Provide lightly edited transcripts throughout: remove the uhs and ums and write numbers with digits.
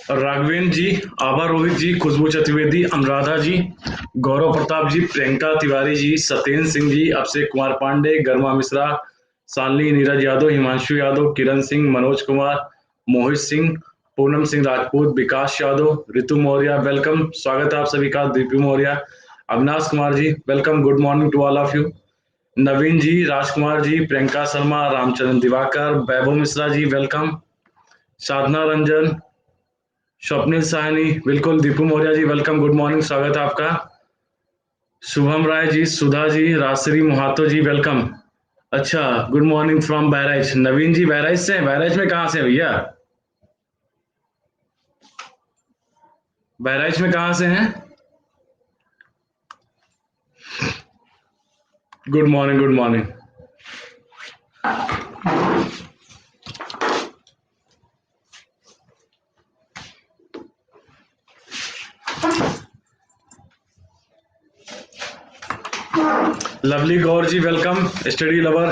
राघवेंद्र जी, आभा रोहित जी, खुशबू चतुर्वेदी, अनुराधा जी, गौरव प्रताप जी, प्रियंका तिवारी जी, सत्येंद्र सिंह जी, अभिषेक Kumar Pandey, Garima Mishra, Shalini, Neeraj Yadav, Himanshu Yadav, Kiran Singh, Manoj Kumar, Mohit Singh, Poonam Singh Rajput, Vikas Yadav, Ritu Maurya, welcome, स्वागत है आप सभी का। Deepu Maurya, Avinash Kumar ji, welcome, good morning to all of you. Naveen ji, Rajkumar ji, Priyanka Sharma, Ramchandra Diwakar, Vaibhav Mishra ji, welcome, Sadhana Ranjan, Swapnil Sahni, बिल्कुल, Deepu Maurya ji, welcome, good morning, स्वागत है आपका। शुभम राय जी, सुधा जी, राजश्री मोहातो जी, वेलकम। अच्छा, गुड मॉर्निंग फ्रॉम बहराइच। नवीन जी बहराइच से हैं? बहराइच में कहाँ से हैं भैया? बहराइच में कहाँ से हैं? Good morning, good morning. Lovely Gaur ji, welcome, study lover.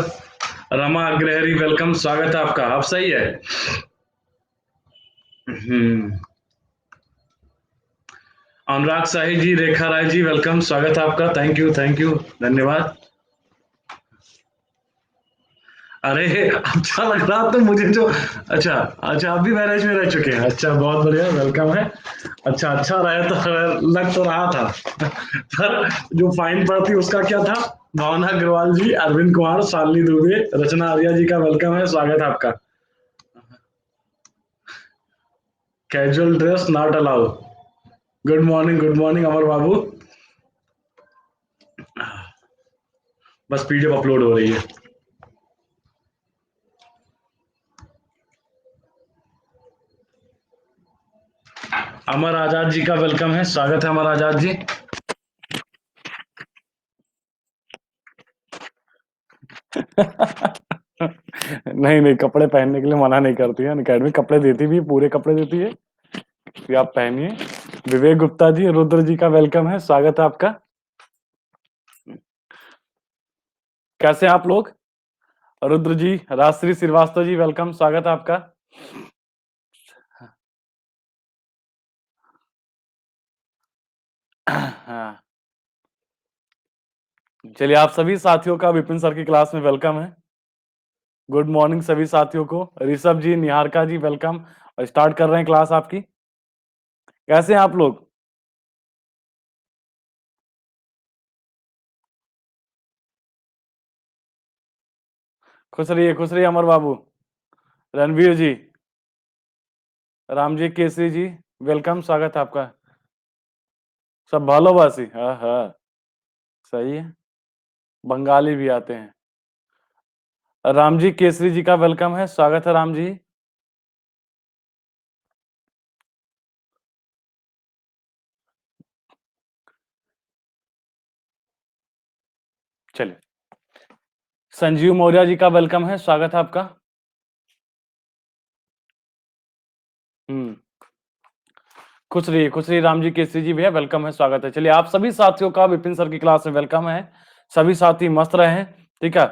Rama Agrahari, welcome, स्वागत है आपका। आप सही है? हम्म। अनुराग शाही जी, रेखा राय जी, वेलकम, स्वागत है आपका। थैंक यू, थैंक यू, धन्यवाद। अरे अच्छा लग रहा तो मुझे जो। अच्छा। अच्छा, आप भी बहराइच में रह चुके हैं? अच्छा, बहुत बढ़िया, वेलकम है। अच्छा, अच्छा रहे तो लग तो रहा था। पर जो फाइन पड़ती उसका क्या था? भावना अग्रवाल जी, अरविंद कुमार, शालिनी दुबे, रचना आर्या जी का वेलकम है, स्वागत है आपका। Casual dress not allow. Good morning Amar Babu. बस पीडीएफ अपलोड हो रही है। अमर आजाद जी का वेलकम है, स्वागत है अमर आजाद जी। नहीं नहीं, कपड़े पहनने के लिए मना नहीं करती है अकेडमी, कपड़े देती भी, पूरे कपड़े देती है, फिर आप पहनिए। विवेक गुप्ता जी, रुद्र जी का वेलकम है, स्वागत है आपका। कैसे हैं आप लोग? रुद्र जी, राजश्री श्रीवास्तव जी, वेलकम, स्वागत है आपका। हाँ, चलिए, आप सभी साथियों का विपिन सर की क्लास में वेलकम है। गुड मॉर्निंग सभी साथियों को। ऋषभ जी, निहारिका जी, वेलकम। और स्टार्ट कर रहे हैं क्लास आपकी। कैसे हैं आप लोग? खुश रहिए अमर बाबू। रणवीर जी, रामजी केसरी जी, वेलकम, स्वागत है आपका। सब भालोबासी, हाँ हाँ, सही है। बंगाली भी आते हैं। रामजी केसरी जी का वेलकम है, स्वागत है राम जी। चलिए, संजीव मौर्य जी का वेलकम है, स्वागत है आपका। हम्म। खुश रहिए राम जी केसरी जी, भैया वेलकम है, स्वागत है। चलिए, आप सभी साथियों का विपिन सर की क्लास में वेलकम है। सभी साथी मस्त रहे हैं, ठीक है।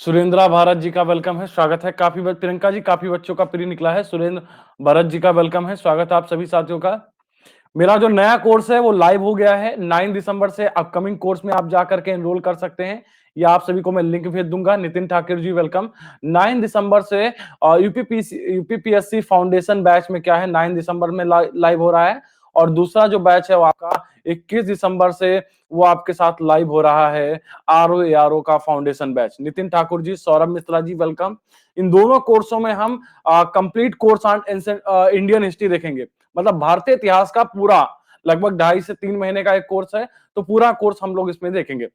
सुरेंद्रा भारत जी का वेलकम है, स्वागत है। प्रियंका जी, काफी बच्चों का प्री निकला है। सुरेंद्र भरत जी का वेलकम है, स्वागत है आप सभी साथियों का। मेरा जो नया कोर्स है वो लाइव हो गया है। 9 दिसंबर से अपकमिंग कोर्स में आप जाकर के एनरोल कर सकते हैं, या आप सभी को मैं लिंक भेज दूंगा। नितिन ठाकुर जी, वेलकम। 9 दिसंबर से यूपीपीएससी फाउंडेशन बैच में क्या है, 9 दिसंबर में लाइव हो रहा है। और दूसरा जो बैच है वो आपका 21 दिसंबर से वो आपके साथ लाइव हो रहा है, आरओ का foundation batch. Nitin Thakur ji, Saurabh Mishra ji, welcome. इन दोनों कोर्सों में हम complete course on Indian history देखेंगे। मतलब भारतीय इतिहास का पूरा, लगभग 2.5 से 3 महीने का एक कोर्स है, तो पूरा कोर्स हम लोग इसमें देखेंगे।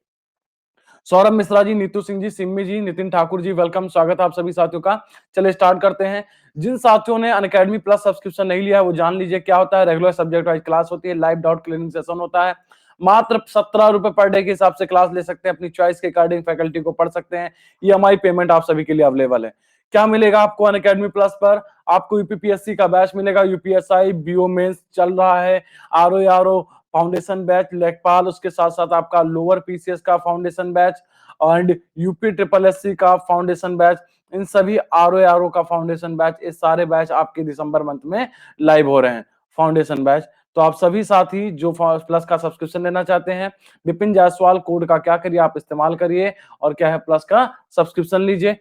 सौरभ मिश्रा जी, नीतू सिंह जी, सिम्मी जी, नितिन ठाकुर जी, वेलकम, स्वागत है आप सभी साथियों का। चलिए स्टार्ट करते हैं। जिन साथियों ने अनअकैडमी प्लस सब्सक्रिप्शन नहीं लिया है वो जान लीजिए क्या होता है। रेगुलर सब्जेक्ट वाइज क्लास होती है, लाइव डाउट क्लियरिंग सेशन होता है। मात्र 17 रुपए पर डे के हिसाब से क्लास ले सकते हैं, अपनी चॉइस के अकॉर्डिंग फैकल्टी को पढ़ सकते हैं। ईएमआई पेमेंट आप सभी के लिए अवेलेबल है। क्या मिलेगा आपको अनअकैडमी प्लस पर? आपको यूपीपीएससी का बैच मिलेगा, यूपीएसआई, बीओ मेंस चल रहा है, आरओ फाउंडेशन बैच, लेखपाल, उसके साथ साथ आपका लोअर पीसीएस का foundation batch, and UP triple SC का फाउंडेशन बैच। इन सभी आर का फाउंडेशन बैच, ये सारे बैच आपके दिसंबर मंथ में लाइव हो रहे हैं, फाउंडेशन बैच। तो आप सभी साथी जो प्लस का सब्सक्रिप्शन लेना चाहते हैं, विपिन जायसवाल कोड का क्या करिए, आप इस्तेमाल करिए और क्या है प्लस का सब्सक्रिप्शन लीजिए।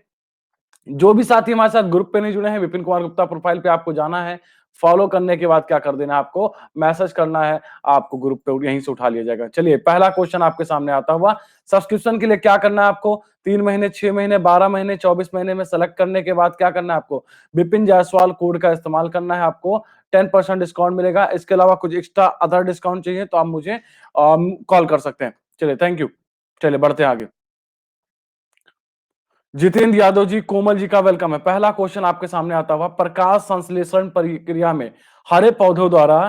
जो भी साथी हमारे साथ ग्रुप पे नहीं जुड़े हैं, विपिन कुमार गुप्ता प्रोफाइल पे आपको जाना है, फॉलो करने के बाद क्या कर देना है, आपको मैसेज करना है, आपको ग्रुप पे यहीं से उठा लिया जाएगा। चलिए पहला क्वेश्चन आपके सामने आता हुआ, सब्सक्रिप्शन के लिए क्या करना है आपको, 3 महीने, 6 महीने, 12 महीने, 24 महीने में सेलेक्ट करने के बाद क्या करना है आपको, विपिन जायसवाल कोड का इस्तेमाल करना है, आपको 10% डिस्काउंट मिलेगा। इसके अलावा कुछ एक्स्ट्रा अदर डिस्काउंट चाहिए तो आप मुझे कॉल कर सकते हैं। चलिए थैंक यू। चलिए बढ़ते हैं आगे। जितेंद्र यादव जी, कोमल जी का वेलकम है। पहला क्वेश्चन आपके सामने आता हुआ, प्रकाश संश्लेषण प्रक्रिया में हरे पौधों द्वारा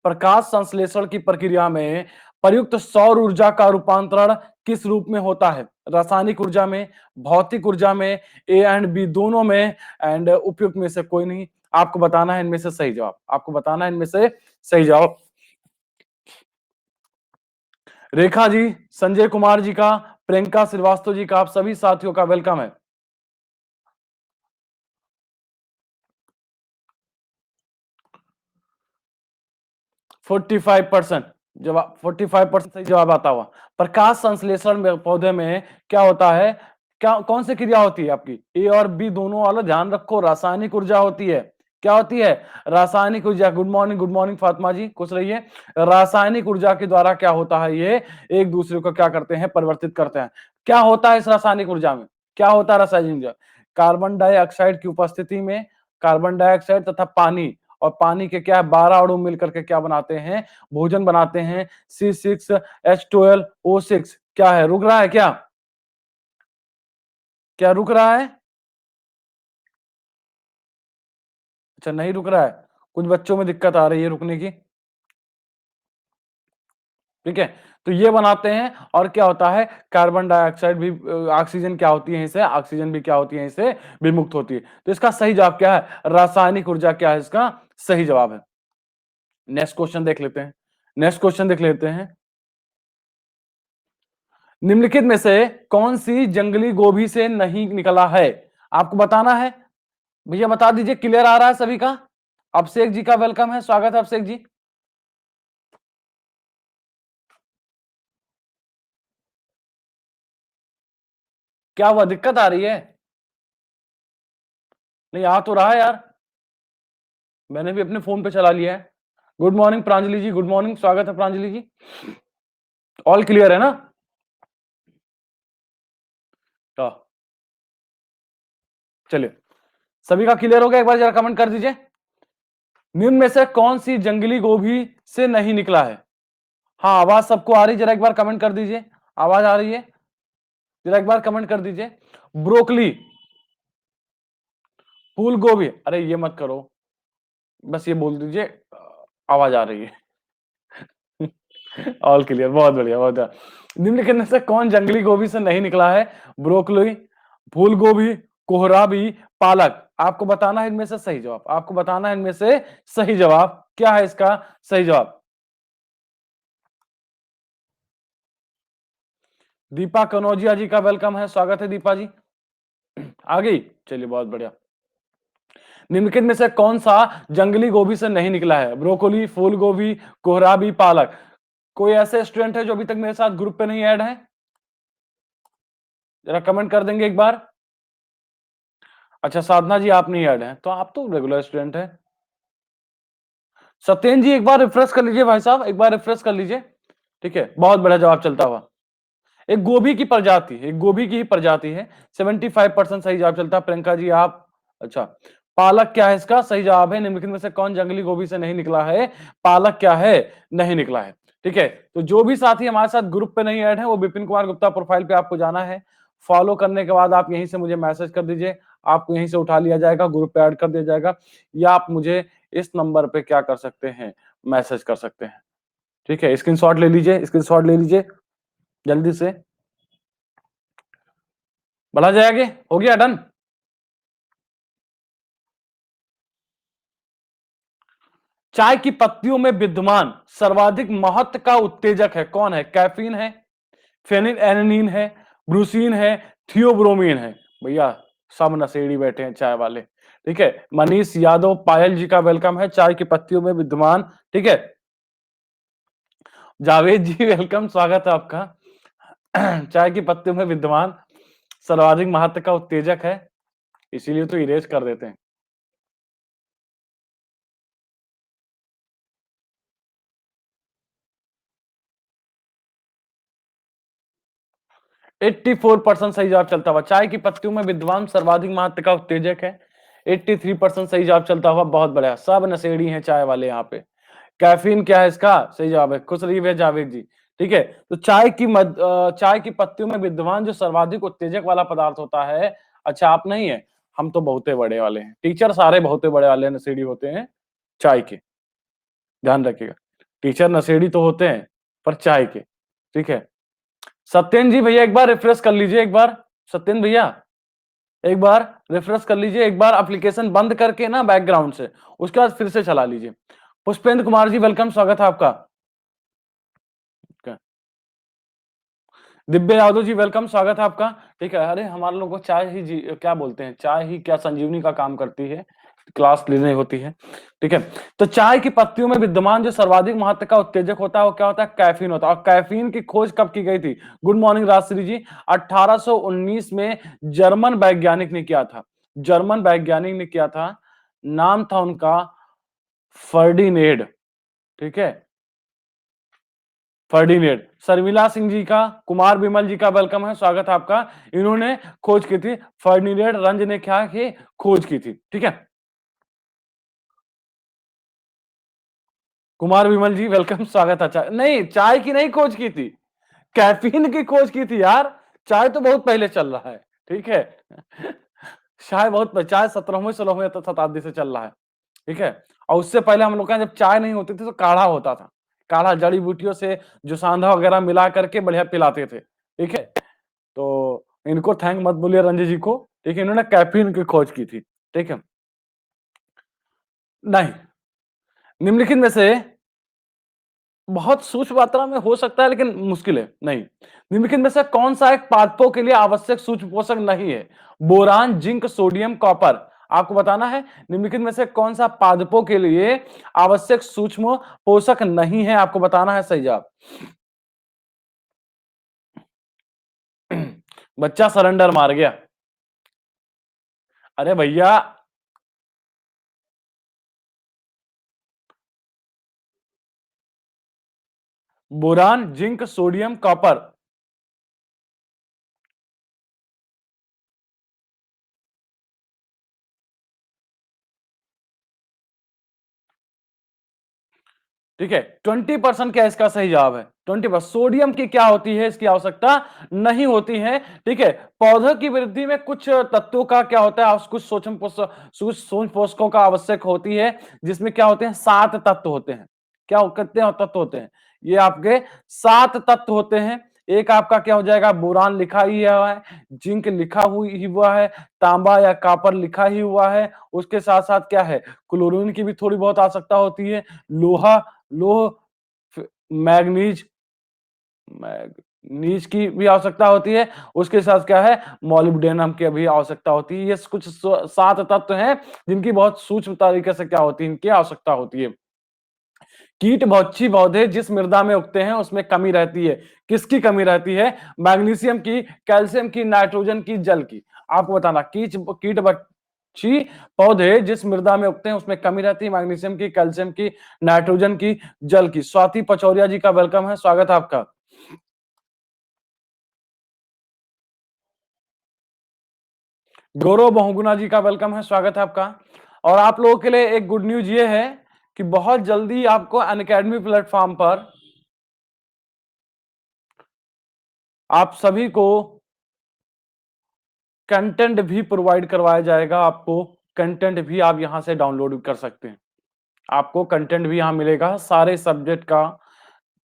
प्रकाश संश्लेषण की प्रक्रिया में प्रयुक्त सौर ऊर्जा का रूपांतरण किस रूप में होता है, रासायनिक ऊर्जा में, भौतिक ऊर्जा में, ए एंड बी दोनों में, एंड उपयुक्त में से कोई नहीं। आपको बताना है इनमें से सही जवाब, आपको बताना है इनमें से सही जवाब। रेखा जी, संजय कुमार जी का, प्रियंका श्रीवास्तव जी का, आप सभी साथियों का वेलकम है। 45% जवाब, 45% सही जवाब आता हुआ। प्रकाश संश्लेषण में पौधे में क्या होता है, क्या कौन सी क्रिया होती है आपकी, ए और बी दोनों वाला ध्यान रखो, रासायनिक ऊर्जा होती है। क्या होती है, रासायनिक ऊर्जा। गुड मॉर्निंग फातिमा जी, खुश रहिए। रासायनिक ऊर्जा के द्वारा क्या होता है, ये एक दूसरे को क्या करते हैं, परिवर्तित करते हैं। क्या होता है इस रासायनिक ऊर्जा में, क्या होता है रासायनिक ऊर्जा, कार्बन डाइऑक्साइड की उपस्थिति में कार्बन डाइऑक्साइड तथा पानी, और पानी के क्या 12 अणु मिलकर के क्या बनाते हैं, भोजन बनाते हैं, C6H12O6। क्या है, रुक रहा है क्या, क्या रुक रहा है, अच्छा नहीं रुक रहा है, कुछ बच्चों में दिक्कत आ रही है रुकने की। ठीक है, तो ये बनाते हैं, और क्या होता है, कार्बन डाइऑक्साइड भी, ऑक्सीजन क्या होती है, इसे ऑक्सीजन भी क्या होती है, इसे विमुक्त होती है। तो इसका सही जवाब क्या है, रासायनिक ऊर्जा क्या है, इसका सही जवाब है। नेक्स्ट क्वेश्चन देख लेते हैं, नेक्स्ट क्वेश्चन देख लेते हैं। निम्नलिखित में से कौन सी जंगली गोभी से नहीं निकला है, आपको बताना है। भैया बता दीजिए, क्लियर आ रहा है सभी का। अभिषेक जी का वेलकम है, स्वागत है अभिषेक जी। क्या हुआ, दिक्कत आ रही है, नहीं आ तो रहा है यार, मैंने भी अपने फोन पे चला लिया है। गुड मॉर्निंग प्रांजलि जी, गुड मॉर्निंग, स्वागत है प्रांजलि जी। ऑल क्लियर है ना, तो चलिए सभी का क्लियर हो गया, एक बार जरा कमेंट कर दीजिए। निम्न में से कौन सी जंगली गोभी से नहीं निकला है। हाँ आवाज सबको आ रही, जरा एक बार कमेंट कर दीजिए, आवाज आ रही है, जरा एक बार कमेंट कर दीजिए। ब्रोकली, फूल गोभी, अरे ये मत करो, बस ये बोल दीजिए आवाज आ रही है। ऑल क्लियर, बहुत बढ़िया, बहुत बढ़िया। निम्नलिखित में से कौन जंगली गोभी से नहीं निकला है, ब्रोकली, फूल गोभी, कोहराबी, पालक। आपको बताना है इनमें से सही जवाब, आपको बताना है इनमें से सही जवाब क्या है, इसका सही जवाब। दीपा कनौजिया जी का वेलकम है, स्वागत है दीपा जी। आ गई, चलिए बहुत बढ़िया। निम्नलिखित में से कौन सा जंगली गोभी से नहीं निकला है, ब्रोकोली, फूल गोभी, कोहराबी, पालक। कोई ऐसे स्टूडेंट है जो अभी तक मेरे साथ ग्रुप पे नहीं ऐड है, जरा कमेंट कर देंगे एक बार। अच्छा साधना जी आप नहीं ऐड हैं, तो आप तो रेगुलर स्टूडेंट है। सत्येंद्र जी एक बार रिफ्रेश कर लीजिए भाई साहब, एक बार रिफ्रेश कर लीजिए। ठीक है, बहुत बड़ा जवाब चलता हुआ। एक गोभी की प्रजाति, एक गोभी की ही प्रजाति है, 75% सही जवाब चलता है। प्रियंका जी आप, अच्छा पालक क्या है, इसका सही जवाब है। निम्नलिखित में से कौन जंगली गोभी से नहीं निकला है, पालक क्या है, नहीं निकला है। ठीक है, तो जो भी साथी हमारे साथ ग्रुप पे नहीं ऐड है, वो विपिन कुमार गुप्ता प्रोफाइल पे आपको जाना है, फॉलो करने के बाद आप यहीं से मुझे मैसेज कर दीजिए, आपको यहीं से उठा लिया जाएगा, ग्रुप पे ऐड कर दिया जाएगा, या आप मुझे इस नंबर पे क्या कर सकते हैं, मैसेज कर सकते हैं। ठीक है, स्क्रीनशॉट ले लीजिए, स्क्रीनशॉट ले लीजिए जल्दी से, बढ़ा जाएगा, हो गया डन। चाय की पत्तियों में विद्यमान सर्वाधिक महत्व का उत्तेजक है, कौन है, कैफीन है, फेनिलएलनिन है, ब्रूसीन है, थियोब्रोमीन है। भैया सब नशेड़ी बैठे हैं चाय वाले। ठीक है, मनीष यादव पायल जी का वेलकम है, चाय की पत्तियों में विद्यमान। ठीक है, जावेद जी वेलकम, स्वागत है आपका। चाय की पत्तियों में विद्यमान सर्वाधिक महत्व का उत्तेजक है, इसीलिए तो इरेज कर देते हैं। 84% सही जवाब चलता हुआ, चाय की पत्तियों में विद्वान सर्वाधिक महत्व का उत्तेजक है। 83% सही जवाब चलता हुआ, बहुत बढ़िया, सब नशेड़ी हैं चाय वाले यहाँ पे। कैफीन क्या है इसका सही जवाब है, खुश रहिए जावेद जी। ठीक है, तो चाय की पत्तियों में विद्वान जो सर्वाधिक उत्तेजक वाला पदार्थ होता है, अच्छा आप नहीं है, हम तो बहुते बड़े वाले हैं, टीचर सारे बहुते बड़े वाले नशेड़ी होते हैं चाय के, ध्यान रखिएगा। टीचर नशेड़ी तो होते हैं पर चाय के। ठीक है, सत्येंद्र जी भैया एक बार रिफ्रेश कर लीजिए, एक बार सत्येंद्र भैया एक बार रिफ्रेश कर लीजिए, एक बार एप्लीकेशन बंद करके ना बैकग्राउंड से, उसके बाद फिर से चला लीजिए। पुष्पेंद्र कुमार जी वेलकम, स्वागत है आपका। दिव्य यादव जी वेलकम, स्वागत है आपका। ठीक है, अरे हमारे लोगों को चाय ही क्या बोलते हैं, चाय ही क्या संजीवनी का काम करती है, क्लास लेने होती है। ठीक है, तो चाय की पत्तियों में विद्यमान जो सर्वाधिक महत्व का उत्तेजक होता है वो क्या होता है, कैफीन होता है। और कैफीन की खोज कब की गई थी, गुड मॉर्निंग राजश्री जी, 1819 में जर्मन वैज्ञानिक ने किया था, जर्मन वैज्ञानिक ने किया था, नाम था उनका फर्डिनेड। ठीक है, फर्डिनेड। शर्मिला सिंह जी का, कुमार विमल जी का वेलकम है, स्वागत है आपका। इन्होंने खोज की थी, फर्डिनेड रंज ने क्या की खोज की थी। ठीक है, कुमार विमल जी वेलकम, स्वागत है। चाय नहीं, चाय की नहीं खोज की थी, कैफीन की खोज की थी यार, चाय तो बहुत पहले चल रहा है। ठीक है, चाय बहुत चाय 17वीं 16वीं शताब्दी से चल रहा है। ठीक है, और उससे पहले हम लोग का जब चाय नहीं होती थी तो काढ़ा होता था, काढ़ा जड़ी बूटियों से जो सांधा वगैरह मिला करके बढ़िया पिलाते थे। ठीक है, तो इनको थैंक मत बोलिए रंजीत जी को। ठीक है, इन्होंने कैफीन की खोज की थी। ठीक है, नहीं, निम्नलिखित में से बहुत सूक्ष्म मात्रा में हो सकता है लेकिन मुश्किल है, नहीं। निम्नलिखित में से कौन सा एक पादपों के लिए आवश्यक सूक्ष्म पोषक नहीं है, बोरान जिंक सोडियम कॉपर, आपको बताना है निम्नलिखित में से कौन सा पादपों के लिए आवश्यक सूक्ष्म पोषक नहीं है, आपको बताना है सही जवाब। बच्चा सरेंडर मार गया, अरे भैया बोरान जिंक सोडियम कॉपर। ठीक है, 20% क्या इसका सही जवाब है, 20%। सोडियम की क्या होती है, इसकी आवश्यकता नहीं होती है। ठीक है, पौधों की वृद्धि में कुछ तत्वों का क्या होता है, कुछ सूक्ष्म पोषकों का आवश्यक होती है, जिसमें क्या होते हैं, 7 तत्व होते हैं। क्या कितने तत्व होते हैं, ये आपके 7 तत्व होते हैं। एक आपका क्या हो जाएगा, बोरान लिखा ही हुआ है, जिंक लिखा हुआ है, तांबा या कॉपर लिखा ही हुआ है, उसके साथ साथ क्या है, क्लोरीन की भी थोड़ी बहुत आवश्यकता होती है, लोहा लोह मैग्नीज मैग्नीज की भी आवश्यकता होती है, उसके साथ क्या है, मॉलिब्डेनम की भी आवश्यकता होती है। ये कुछ 7 तत्व हैं जिनकी बहुत सूक्ष्म तरीके से क्या होती है, इनकी आवश्यकता होती है। कीट भक्षी पौधे जिस मृदा में उगते हैं उसमें कमी रहती है, किसकी कमी रहती है, मैग्नीशियम की, कैल्शियम की, नाइट्रोजन की, जल की। आपको बताना, कीट भक्षी पौधे जिस मृदा में उगते हैं उसमें कमी रहती है, मैग्नीशियम की, कैल्शियम की, नाइट्रोजन की, जल की। स्वाति पचौरिया जी का वेलकम है, स्वागत है आपका। गौरव बहुगुणा जी का वेलकम है, स्वागत है आपका। और आप लोगों के लिए एक गुड न्यूज ये है कि बहुत जल्दी आपको अनअकैडमी प्लेटफॉर्म पर आप सभी को कंटेंट भी प्रोवाइड करवाया जाएगा, आपको कंटेंट भी आप यहां से डाउनलोड कर सकते हैं, आपको कंटेंट भी यहां मिलेगा, सारे सब्जेक्ट का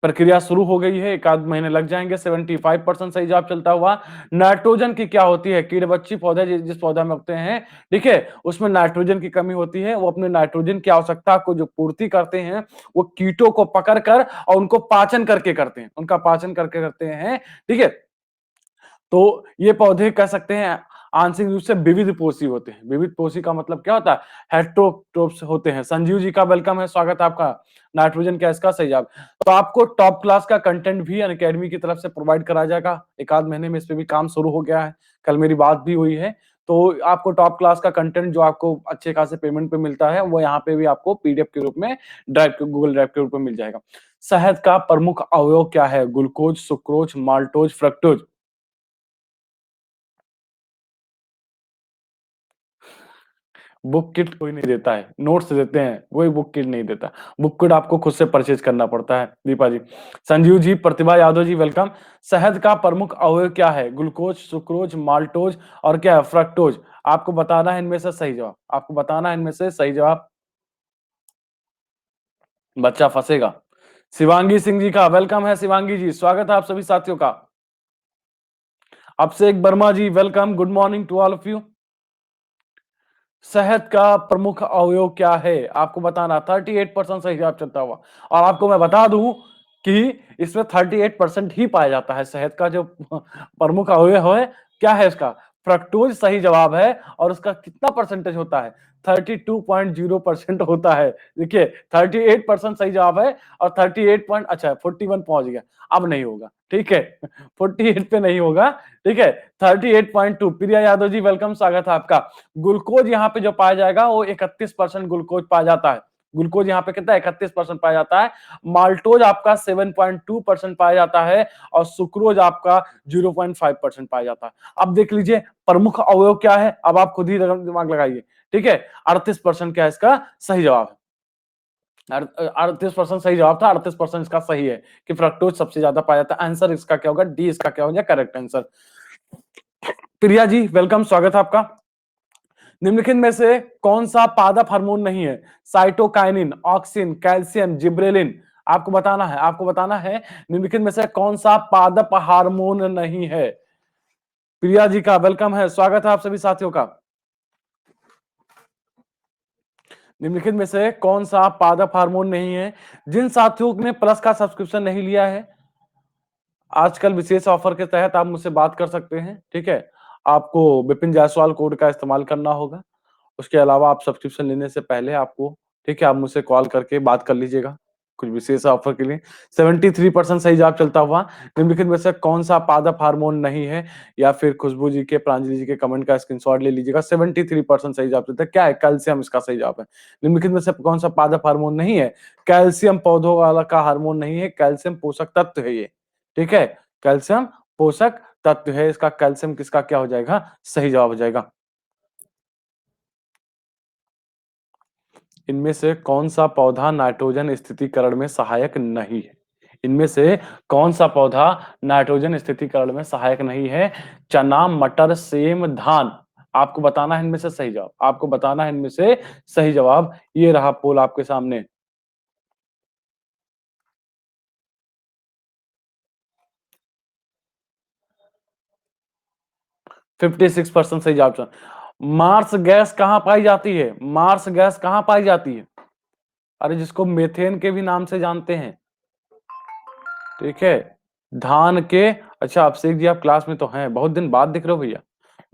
प्रक्रिया शुरू हो गई है, एक आध महीने लग जाएंगे। 75% सही जवाब चलता हुआ। नाइट्रोजन की क्या होती है, कीट बच्ची पौधे जिस पौधा में उगते हैं, ठीक है, उसमें नाइट्रोजन की कमी होती है, वो अपने नाइट्रोजन की आवश्यकता को जो पूर्ति करते हैं वो कीटों को पकड़ कर और उनको पाचन करके करते हैं, उनका पाचन करके करते हैं। ठीक है, तो ये पौधे कह सकते हैं आंशिक रूप से विविध पोषी होते हैं। विविध पोषी का मतलब क्या होता है? हेटेरोट्रोप्स होते हैं। संजीव जी का वेलकम है, स्वागत है आपका। नाइट्रोजन क्या इसका सही जवाब। तो आपको टॉप क्लास का कंटेंट भी अनअकैडमी की तरफ से प्रोवाइड कराया जाएगा। एक आध महीने में इस पे भी काम शुरू हो गया है, कल मेरी बात भी हुई है। तो आपको टॉप क्लास का कंटेंट जो आपको अच्छे खासे पेमेंट पे मिलता है, वो यहाँ पे भी आपको पीडीएफ के रूप में ड्राइव, गूगल ड्राइव के रूप में मिल जाएगा। शहद का प्रमुख अवयव क्या है? Glucose, sucrose, maltose, fructose. Book kit कोई नहीं देता है, नोट्स देते हैं, कोई बुक किट नहीं देता। बुक किट आपको खुद से परचेज करना पड़ता है। दीपा जी, संजीव जी, प्रतिभा यादव जी वेलकम। शहद का प्रमुख अवयव क्या है? ग्लूकोज, सुक्रोज, माल्टोज और क्या है? फ्रक्टोज। आपको बताना है इनमें से सही जवाब, आपको बताना है इनमें से सही जवाब। बच्चा फंसेगा। शिवांगी सिंह जी का वेलकम है, शिवांगी जी स्वागत है आप सभी साथियों का। Abhishek Verma ji welcome, good morning to all of you. शहद का प्रमुख अवयव क्या है? आपको बताना। 38% सही जवाब चलता हुआ। और आपको मैं बता दूं कि इसमें 38% ही पाया जाता है। शहद का जो प्रमुख अवयव है, क्या है इसका? फ्रक्टोज सही जवाब है। और उसका कितना परसेंटेज होता है? 32.0% होता है। देखिए, 38% सही जवाब है। और 38 पॉइंट, अच्छा 41 पहुंच गया। अब नहीं होगा, ठीक है। 48 पे नहीं होगा, ठीक है। 38.2। प्रिया यादव जी वेलकम, स्वागत है आपका। ग्लूकोज यहाँ पे जो पाया जाएगा वो 31% ग्लूकोज पाया जाता है। ग्लूकोज यहाँ पे कितना? 31% पाया जाता है। माल्टोज आपका 7.2% पाया जाता है। और सुक्रोज आपका 0.5% पाया जाता है। अब देख लीजिए प्रमुख अवयव क्या है, अब आप खुद ही दिमाग लगाइए, ठीक है। 38% क्या है इसका सही जवाब? 38% सही जवाब था। 38% इसका सही है कि फ्रक्टोज सबसे ज्यादा पाया जाता है। आंसर इसका क्या होगा? डी इसका क्या हो जाए correct answer. Priya ji welcome, स्वागत है आपका। निम्नलिखित में से कौन सा पादप हार्मोन नहीं है? Cytokinin, auxin, calcium, gibberellin. आपको बताना है, आपको बताना है निम्नलिखित में से कौन सा पादप हार्मोन नहीं है। प्रिया जी का वेलकम है, स्वागत है आप सभी साथियों का। निम्नलिखित में से कौन सा पादप हार्मोन नहीं है? जिन साथियों ने प्लस का सब्सक्रिप्शन नहीं लिया है, आजकल विशेष ऑफर के तहत आप मुझसे बात कर सकते हैं, ठीक है। आपको विपिन जायसवाल कोड का इस्तेमाल करना होगा। उसके अलावा आप सब्सक्रिप्शन लेने से पहले आपको, ठीक है, आप मुझसे कॉल करके बात कर लीजिएगा कुछ विशेष ऑफर के लिए। 73% सही जवाब चलता हुआ। निम्नलिखित में से कौन सा पादप हार्मोन नहीं है? या फिर खुशबू जी के, प्रांजलि जी के कमेंट का स्क्रीनशॉट ले लीजिएगा। 73% सही जवाब चलता है। क्या है? कैल्शियम इसका सही जवाब है। निम्नलिखित में से कौन सा पादप हार्मोन नहीं है? कैल्शियम पौधों वाला का हार्मोन नहीं है। कैल्शियम पोषक तत्व है ये, ठीक है। कैल्शियम पोषक तत्व है इसका। कैल्शियम किसका क्या हो जाएगा? सही जवाब हो जाएगा। इनमें से कौन सा पौधा नाइट्रोजन स्थितिकरण में सहायक नहीं है? इनमें से कौन सा पौधा नाइट्रोजन स्थितिकरण में सहायक नहीं है? चना, मटर, सेम, धान। आपको बताना है इनमें से सही जवाब, आपको बताना है इनमें से सही जवाब। ये रहा पोल आपके सामने। 56% सही जवाब। मार्स गैस कहां पाई जाती है? मार्स गैस कहां पाई जाती है? अरे जिसको मेथेन के भी नाम से जानते हैं, ठीक है। धान के, अच्छा अभिषेक जी आप क्लास में तो हैं, बहुत दिन बाद दिख रहे हो भैया।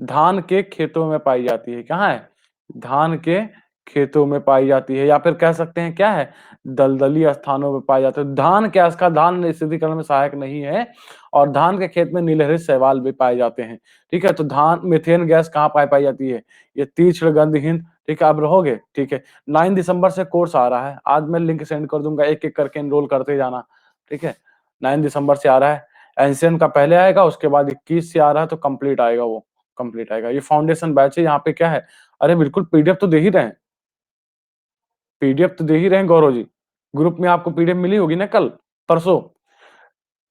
धान के खेतों में पाई जाती है। कहाँ है? धान के खेतों में पाई जाती है, या फिर कह सकते हैं क्या है, दलदली स्थानों में पाई जाती है। धान क्या, इसका धान स्थितिकरण में सहायक नहीं है। और धान के खेत में नीलहरी शैवाल भी पाए जाते हैं, ठीक है। तो धान मीथेन गैस कहाँ पाई जाती है? ये तीक्ष्ण गंधहीन, ठीक है। आप रहोगे, ठीक है। 9 दिसंबर से कोर्स आ रहा है, आज मैं लिंक सेंड कर दूंगा, एक एक करके एनरोल करते जाना, ठीक है। 9 दिसंबर से आ रहा है। एनसीएन का पहले आएगा, उसके बाद 21 से आ रहा है, तो कंप्लीट आएगा, वो कंप्लीट आएगा। ये फाउंडेशन बैच है। यहाँ पे क्या है, अरे बिल्कुल पीडीएफ तो दे ही रहे हैं, पीडीएफ तो दे ही रहे हैं गौरव जी। ग्रुप में आपको पीडीएफ मिली होगी ना कल परसों,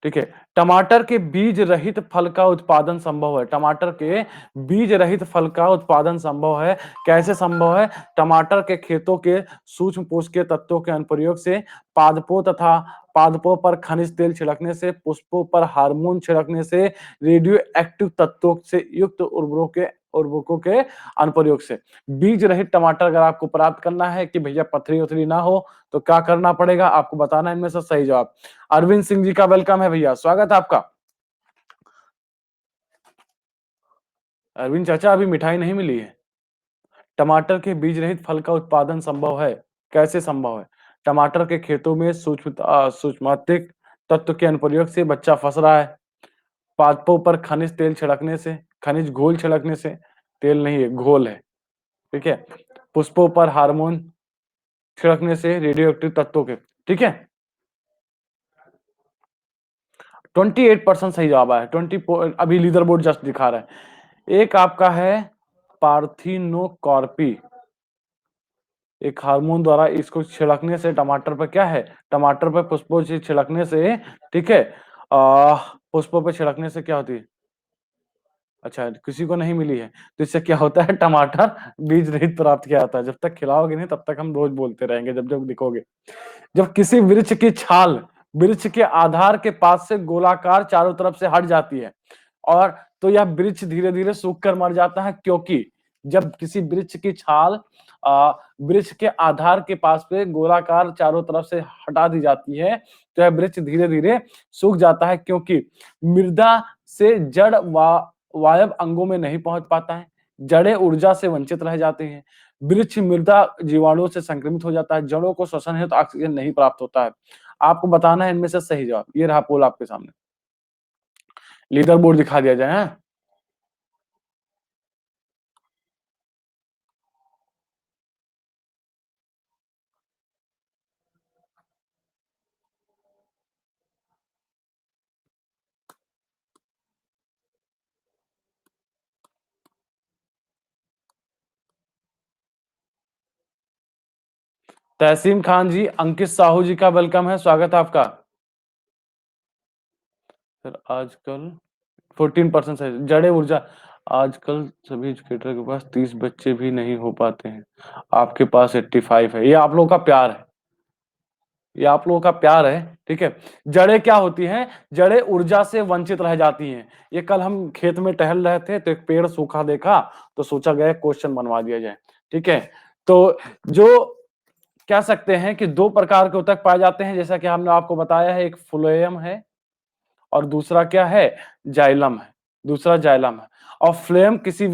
ठीक है। टमाटर के बीज रहित फल का उत्पादन संभव है। टमाटर के बीज रहित फल का उत्पादन संभव है। कैसे संभव है? टमाटर के खेतों के सूक्ष्म पोषकीय तत्वों के अनुप्रयोग से, पादपों तथा पादपों पर खनिज तेल छिड़कने से, पुष्पों पर हार्मोन छिड़कने से, रेडियो एक्टिव तत्वों से युक्त उर्वरकों के अनुप्रयोग से। बीज रहित टमाटर अगर आपको प्राप्त करना है कि भैया पथरी उथरी ना हो, तो क्या करना पड़ेगा? आपको बताना है इनमें से सही जवाब। अरविंद सिंह जी का वेलकम है भैया, स्वागत है आपका। अरविंद चाचा अभी मिठाई नहीं मिली है। टमाटर के बीज रहित फल का उत्पादन संभव है। कैसे संभव है? टमाटर के खेतों में सूक्ष्मातिक तत्व के अनुप्रयोग से बच्चा फंस रहा है। पादपों पर खनिज तेल छिड़कने से, खनिज घोल छिड़कने से, तेल नहीं है घोल है, ठीक है। पुष्पों पर हार्मोन छिड़कने से, रेडियो एक्टिव तत्वों के, ठीक है। 28% सही जवाब आया। 20 अभी लीडर बोर्ड जस्ट दिखा रहा है। एक आपका है पार्थिनोकॉर्पी, एक हार्मोन द्वारा इसको छिड़कने से टमाटर पर क्या है, टमाटर पर पुष्पों से छिड़कने से, ठीक है। पुष्पों पर छिड़कने से क्या होती है? अच्छा, किसी को नहीं मिली है। तो इससे क्या होता है, टमाटर बीज रहित प्राप्त किया जाता है। जब तक खिलाओगे नहीं तब तक हम रोज बोलते रहेंगे, जब जब दिखोगे। जब किसी वृक्ष की छाल वृक्ष के आधार के पास से गोलाकार चारों तरफ से हट जाती है, और तो यह वृक्ष धीरे धीरे सूख कर मर जाता है, क्योंकि जब किसी वृक्ष की छाल वृक्ष के आधार के पास पे गोलाकार चारों तरफ से हटा दी जाती है, तो यह वृक्ष धीरे धीरे सूख जाता है, क्योंकि मृदा से जड़ वायव अंगों में नहीं पहुंच पाता है। जड़ें ऊर्जा से वंचित रह जाती हैं। वृक्ष मृदा जीवाणुओं से संक्रमित हो जाता है। जड़ों को श्वसन हेतु ऑक्सीजन नहीं प्राप्त होता है। आपको बताना है इनमें से सही जवाब। ये रहा पोल आपके सामने। लीडर बोर्ड दिखा दिया जाए। हाँ? तहसीन खान जी, अंकित साहू जी का वेलकम है, स्वागत है आपका। सर आजकल 14% सही, जड़े ऊर्जा। आजकल सभी एजुकेटर के पास 30 बच्चे भी नहीं हो पाते हैं, आपके पास 85 है। ये आप लोगों का प्यार है, ये आप लोगों का प्यार है, ठीक है। जड़ें क्या होती हैं? जड़ें ऊर्जा से वंचित रह जाती हैं। ये कल हम खेत में टहल रहे थे तो एक पेड़ सूखा देखा, तो सोचा गया क्वेश्चन बनवा दिया जाए, ठीक है। तो जो कह सकते हैं कि दो प्रकार के ऊतक पाए जाते हैं, जैसा कि हमने आपको बताया है, एक फ्लोएम है और दूसरा क्या है, जाइलम है। दूसरा जाइलम है। और फ्लेम किसी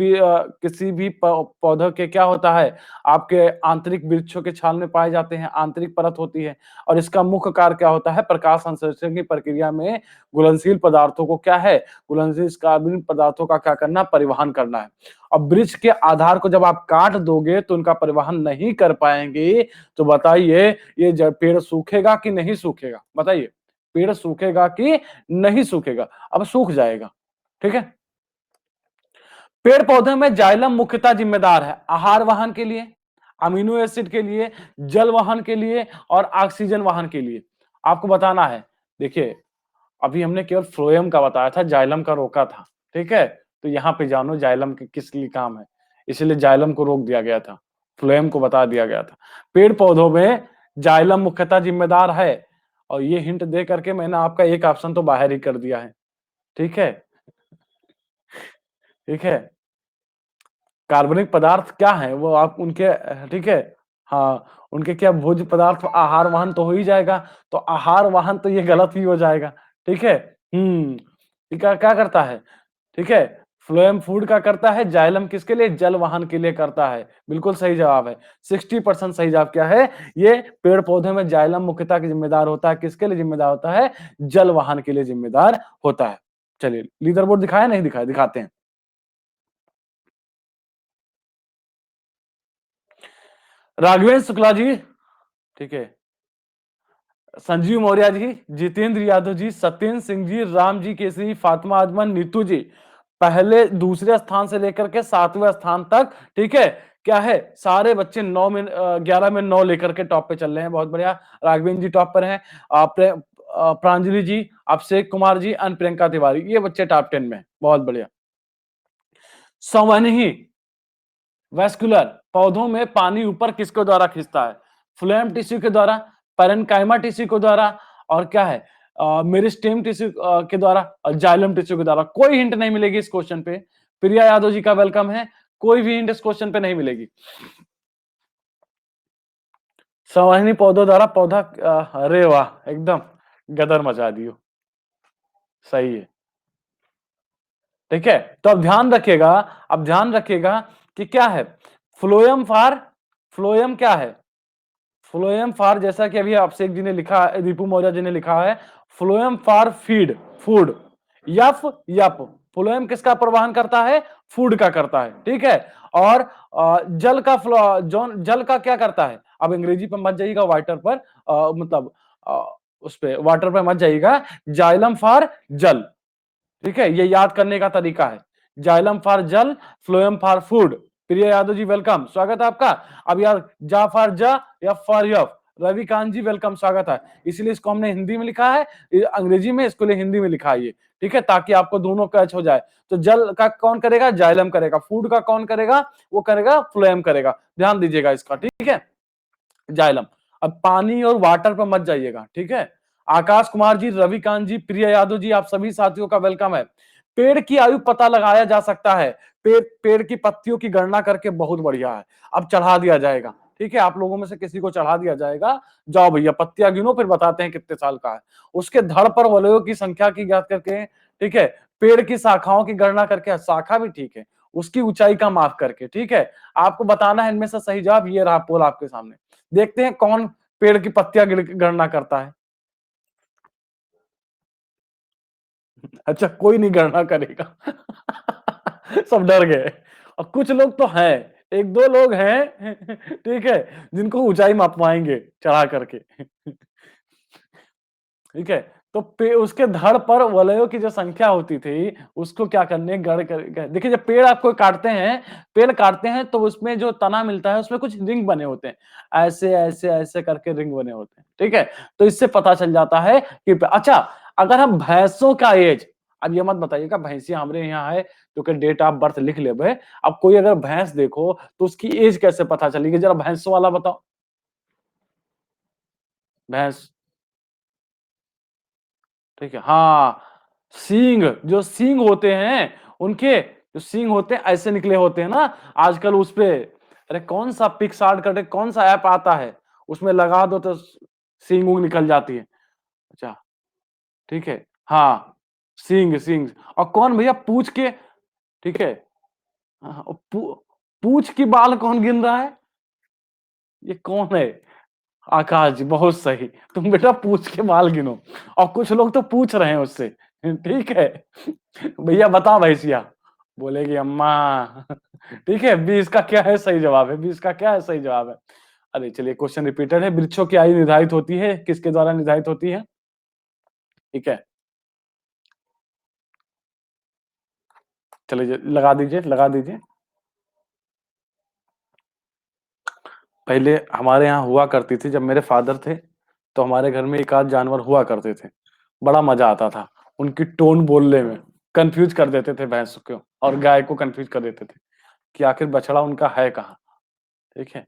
भी पौधों के क्या होता है, आपके आंतरिक वृक्षों के छाल में पाए जाते हैं, आंतरिक परत होती है। और इसका मुख्य कार्य क्या होता है, प्रकाश संश्लेषण की प्रक्रिया में घुलनशील पदार्थों को क्या है, घुलनशील कार्बनिक पदार्थों का क्या करना, परिवहन करना है। अब वृक्ष के आधार को जब आप काट दोगे तो उनका परिवहन नहीं कर पाएंगे, तो बताइए ये पेड़ सूखेगा कि नहीं सूखेगा? बताइए, पेड़ सूखेगा कि नहीं सूखेगा? अब सूख जाएगा, ठीक है। पेड़ पौधे में जाइलम मुख्यतः जिम्मेदार है आहार वहन के लिए, अमीनो एसिड के लिए, जल वहन के लिए और ऑक्सीजन वहन के लिए। आपको बताना है, देखिए अभी हमने केवल फ्लोएम का बताया था, जाइलम का रोका था, ठीक है। तो यहाँ पे जानो जाइलम के किस लिए काम है, इसलिए जाइलम को रोक दिया गया था, फ्लोएम को बता दिया गया था। पेड़ पौधों में जाइलम मुख्यतः जिम्मेदार है, और ये हिंट दे करके मैंने आपका एक ऑप्शन तो बाहर ही कर दिया है, ठीक है। ठीक है, कार्बनिक पदार्थ क्या है वो आप उनके, ठीक है। हाँ, उनके क्या भोज्य पदार्थ आहार वाहन तो हो ही जाएगा, तो आहार वाहन तो ये गलत ही हो जाएगा, ठीक है। ठीक है, क्या करता है, ठीक है। फ्लोएम फूड का करता है, जाइलम किसके लिए, जल वाहन के लिए करता है। बिल्कुल सही जवाब है। 60% सही जवाब क्या है, ये पेड़ पौधे में जाइलम मुख्यतः के जिम्मेदार होता है, किसके लिए जिम्मेदार होता है, जल वाहन के लिए जिम्मेदार होता है। चलिए लीडर बोर्ड दिखाया, नहीं दिखाया, दिखाते हैं। राघवेंद्र शुक्ला जी, ठीक है। संजीव मौर्य जी, जितेंद्र यादव जी, सत्येंद्र सिंह जी, राम जी केसरी, फातिमा आजमन, नीतू जी, पहले दूसरे स्थान से लेकर के 7वें स्थान तक, ठीक है। क्या है, सारे बच्चे 11 में 9 लेकर के टॉप पे चल रहे हैं, बहुत बढ़िया। राघवेंद्र जी टॉप पर हैं, प्रांजलि जी, अभिषेक कुमार जी, अन प्रियंका तिवारी, ये बच्चे टॉप 10 में हैं, बहुत बढ़िया। संवहनी वैस्कुलर, पौधों में पानी ऊपर किसके द्वारा खींचता है, फ्लोएम टिश्यू के द्वारा, पैरेन्काइमा टिश्यू के द्वारा, और क्या है, मेरिस्टेम टिश्यू के द्वारा, और जाइलम टिश्यू के द्वारा। कोई हिंट नहीं मिलेगी इस क्वेश्चन पे। प्रिया यादव जी का वेलकम है, कोई भी हिंट इस क्वेश्चन पे नहीं मिलेगी। संवहनी पौधों द्वारा पौधा, अरे वाह, एकदम गदर मचा दियो, सही है। ठीक है, तो अब ध्यान रखिएगा, अब ध्यान रखिएगा कि क्या है फ्लोएम फॉर, फ्लोएम क्या है, फ्लोएम फॉर, जैसा कि अभी अभिषेक जी ने लिखा, दीपू मौर्य जी ने लिखा है, फ्लोएम फॉर फीड, फूड, यफ यप, फ्लोएम किसका प्रवाहन करता है, फूड का करता है, ठीक है। और जल का फ्लो, जॉन जल का क्या करता है, अब अंग्रेजी पर मत जाइएगा, वाटर पर मतलब उस पे वाटर पर मत जाइएगा, जाइलम फॉर जल, ठीक है, ये याद करने का तरीका है, जाइलम फॉर जल, फ्लोएम फॉर फूड। प्रिय यादव जी वेलकम, स्वागत है आपका। अब यार जा फॉर जा या फॉर यफ, रविकांत जी वेलकम, स्वागत है। इसलिए इसको हमने हिंदी में लिखा है, अंग्रेजी में, इसको लिए हिंदी में लिखा है ये, ठीक है, ताकि आपको दोनों कैच हो जाए। तो जल का कौन करेगा, जाइलम करेगा, फूड का कौन करेगा, वो करेगा फ्लोएम करेगा, ध्यान दीजिएगा इसका, ठीक है, जाइलम। अब पानी और वाटर पर मत जाइएगा, ठीक है। आकाश कुमार जी, रविकांत जी, प्रिय यादव जी, आप सभी साथियों का वेलकम है। पेड़ की आयु पता लगाया जा सकता है, पेड़ की पत्तियों की गणना करके, बहुत बढ़िया है। अब चढ़ा दिया जाएगा, ठीक है, आप लोगों में से किसी को चढ़ा दिया जाएगा, जाओ भैया पत्तियां गिनो, फिर बताते हैं कितने साल का है। उसके धड़ पर वलयों की संख्या की ज्ञात करके, ठीक है, पेड़ की शाखाओं की गणना करके, शाखा भी ठीक है, उसकी ऊंचाई का माप करके, ठीक है, आपको बताना है इनमें से सही जवाब। ये रहा पोल आपके सामने, देखते हैं कौन पेड़ की पत्तियां गणना करता है। अच्छा, कोई नहीं गणना करेगा। सब डर गए। और कुछ लोग तो हैं, एक दो लोग हैं, ठीक है, जिनको ऊंचाई मापवाएंगे चढ़ा करके। ठीक है, तो उसके धड़ पर वलयों की जो संख्या होती थी, उसको क्या करने, गढ़ कर, देखिए जब पेड़ आपको काटते हैं, पेड़ काटते हैं तो उसमें जो तना मिलता है, उसमें कुछ रिंग बने होते हैं, ऐसे ऐसे ऐसे करके रिंग बने होते हैं, ठीक है। तो इससे पता चल जाता है कि अच्छा, अगर हम भैंसों का एज, अब ये मत बताइएगा भैंसिया हमारे यहाँ है तो क्या डेट ऑफ बर्थ लिख ले भाई। अब कोई अगर भैंस देखो तो उसकी एज कैसे पता चलेगी, जरा भैंसों वाला बताओ, भैंस, ठीक है, हाँ, सींग, जो सींग होते हैं उनके, जो सींग होते हैं ऐसे निकले होते हैं ना, आजकल उस पे, अरे कौन सा पिक्सार्ट करके कौन सा ऐप आता है, उसमें लगा दो तो सींग उंग निकल जाती है। अच्छा, ठीक है, हाँ, सींग सींग। और कौन भैया पूछ के, ठीक है, हाँ, पूछ की बाल कौन गिन रहा है, ये कौन है, आकाश जी, बहुत सही, तुम बेटा पूछ के बाल गिनो। और कुछ लोग तो पूछ रहे हैं उससे, ठीक है, भैया बता भैंसिया, बोलेगी अम्मा। ठीक है, 20 का क्या है सही जवाब है, 20 का क्या है सही जवाब है। अरे चलिए, क्वेश्चन रिपीटेड है, वृक्षों की आयु निर्धारित होती है, किसके द्वारा निर्धारित होती है, ठीक है, चलिए लगा दीजिए, लगा दीजिए। पहले हमारे यहाँ हुआ करती थी, जब मेरे फादर थे तो हमारे घर में एक आध जानवर हुआ करते थे, बड़ा मजा आता था उनकी टोन बोलने में, कंफ्यूज कर देते थे भैंस को और गाय को कंफ्यूज कर देते थे कि आखिर बछड़ा उनका है कहाँ, ठीक है।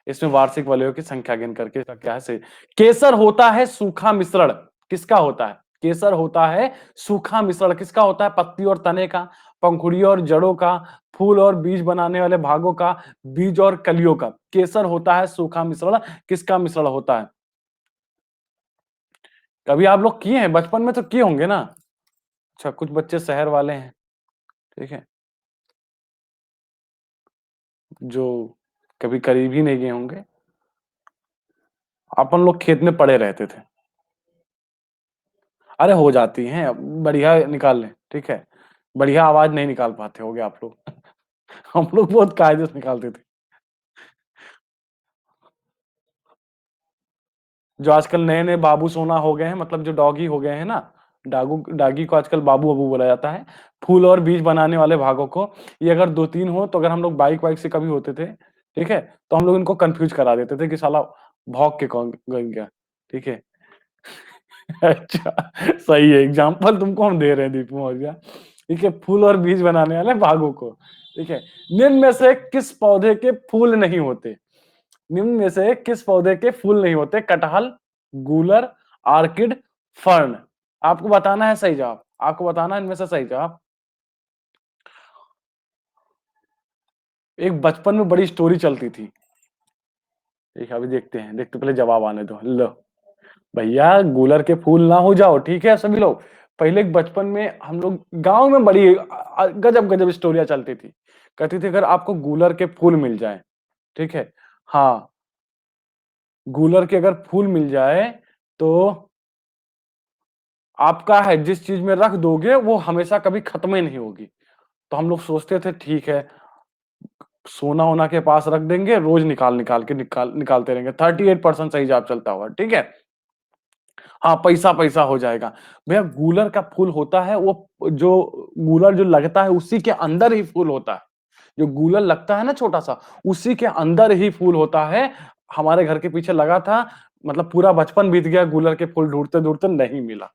इसमें वार्षिक वलयों की संख्या गिन करके इसका क्या है सही। केसर होता है सूखा मिश्रण, किसका होता है, केसर होता है सूखा मिश्रण, किसका होता है, पत्ती और तने का, पंखुड़ियों और जड़ों का, फूल और बीज बनाने वाले भागों का, बीज और कलियों का। केसर होता है सूखा मिश्रण, किसका मिश्रण होता है, कभी आप लोग किए हैं, बचपन में तो किए होंगे ना। अच्छा, कुछ बच्चे शहर वाले हैं, ठीक है, जो कभी करीब ही नहीं गए होंगे। अपन लोग खेत में पड़े रहते थे, अरे हो जाती हैं, बढ़िया निकाल लें, ठीक है, बढ़िया आवाज नहीं निकाल पाते होगे आप लोग। हम लोग बहुत कायदे से निकालते थे। जो आजकल नए नए बाबू सोना हो गए हैं, मतलब जो डॉगी हो गए हैं ना, डागू डागी को आजकल बाबू बाबू बोला जाता है। फूल और बीज बनाने वाले भागों को, ये अगर दो तीन हो तो, अगर हम लोग बाइक वाइक से कभी होते थे, ठीक है, तो हम लोग इनको कंफ्यूज करा देते थे कि साला भौंक के कौन गन गया, ठीक है। अच्छा, सही है, एग्जाम्पल तुमको हम दे रहे हैं दीपू मौर्य, ठीक है, फूल और बीज बनाने वाले भागों को, ठीक है। निम्न में से किस पौधे के फूल नहीं होते, निम्न में से किस पौधे के फूल नहीं होते, कटहल, गूलर, आर्किड, फर्न। आपको बताना है सही जवाब, आपको बताना है इनमें से सही जवाब। एक बचपन में बड़ी स्टोरी चलती थी, ठीक है, अभी देखते हैं, देखते पहले जवाब आने दो। लो भैया, गूलर के फूल ना हो जाओ, ठीक है सभी लोग, पहले बचपन में हम लोग गाँव में बड़ी गजब-गजब स्टोरियाँ चलती थी। कहती थी अगर आपको गूलर के फूल मिल जाएँ, ठीक है? हाँ, गूलर के अगर फूल मिल जाए, तो आपका है जिस चीज़ में रख दोगे वो हमेशा कभी खत्म ही नहीं होगी। तो हम लोग सोचते थे ठीक है, सोना-वोना के पास रख देंगे, रोज़ निकालते रहेंगे। 38% सही जवाब चलता हुआ, ठीक है? हाँ, पैसा-पैसा हो जाएगा। भैया गूलर का फूल होता है वो जो गूलर जो लगता है उसी के अंदर ही फूल होता है। जो गूलर लगता है ना छोटा-सा, उसी के अंदर ही फूल होता है। हमारे घर के पीछे लगा था, मतलब पूरा बचपन बीत गया गूलर के फूल ढूँढते-ढूँढते नहीं मिला।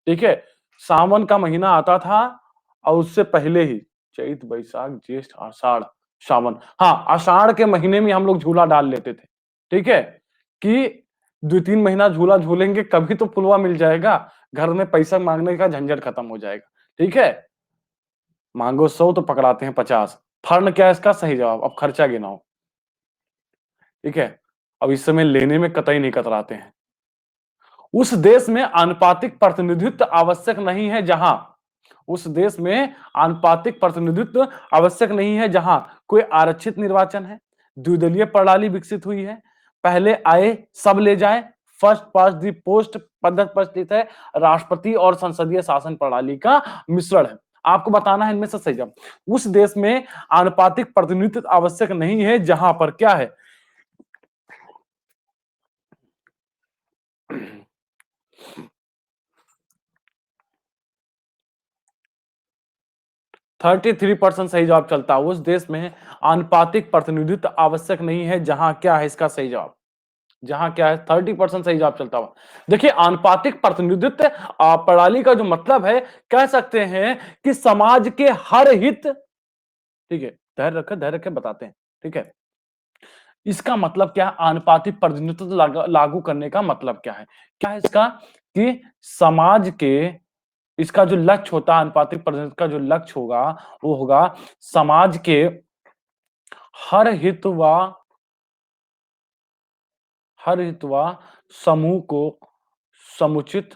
ठीक है? सावन का महीना आता था और उससे पहले ही चैत, बैसाख, ज्येष्ठ, आषाढ़, सावन, हाँ, आषाढ़ के महीने में हम लोग झूला डाल लेते थे। ठीक है? कि 2-3 महीना झूला झूलेंगे कभी तो फुलवा मिल जाएगा, घर में पैसा माँगने का झंझट खत्म हो जाएगा। ठीक है? माँगो 100 तो पकड़ाते हैं 50। फर्न क्या है इसका सही जवाब, अब खर्चा गिनाओ। ठीक है? अब इस समय लेने में कतई नहीं कतराते हैं। उस देश में आनुपातिक प्रतिनिधित्व आवश्यक नहीं है जहां उस देश में आनुपातिक प्रतिनिधित्व आवश्यक नहीं है जहां कोई आरक्षित निर्वाचन है, द्विदलीय प्रणाली विकसित हुई है, पहले आए सब ले जाए, फर्स्ट पास्ट द पोस्ट पद्धति प्रचलित है, राष्ट्रपति और संसदीय शासन प्रणाली का मिश्रण है। आपको बताना है इनमें से सही जवाब। उस देश में आनुपातिक प्रतिनिधित्व आवश्यक नहीं है जहां पर क्या है 33% सही जवाब चलता है। उस देश में आनुपातिक प्रतिनिधित्व आवश्यक नहीं है जहां क्या है इसका सही जवाब। जहां क्या है 30% सही जवाब चलता हुआ। देखिए आनुपातिक प्रतिनिधित्व प्रणाली का जो मतलब है, कह सकते हैं कि समाज के हर हित, ठीक है, धैर्य रखे बताते हैं। ठीक है, इसका मतलब क्या है, आनुपातिक प्रतिनिधित्व लागू करने का मतलब क्या है? क्या है इसका कि समाज के, इसका जो लक्ष्य होता है आनुपातिक प्रतिनिधित्व का जो लक्ष्य होगा, वो होगा समाज के हर हित व हर हित व समूह को समुचित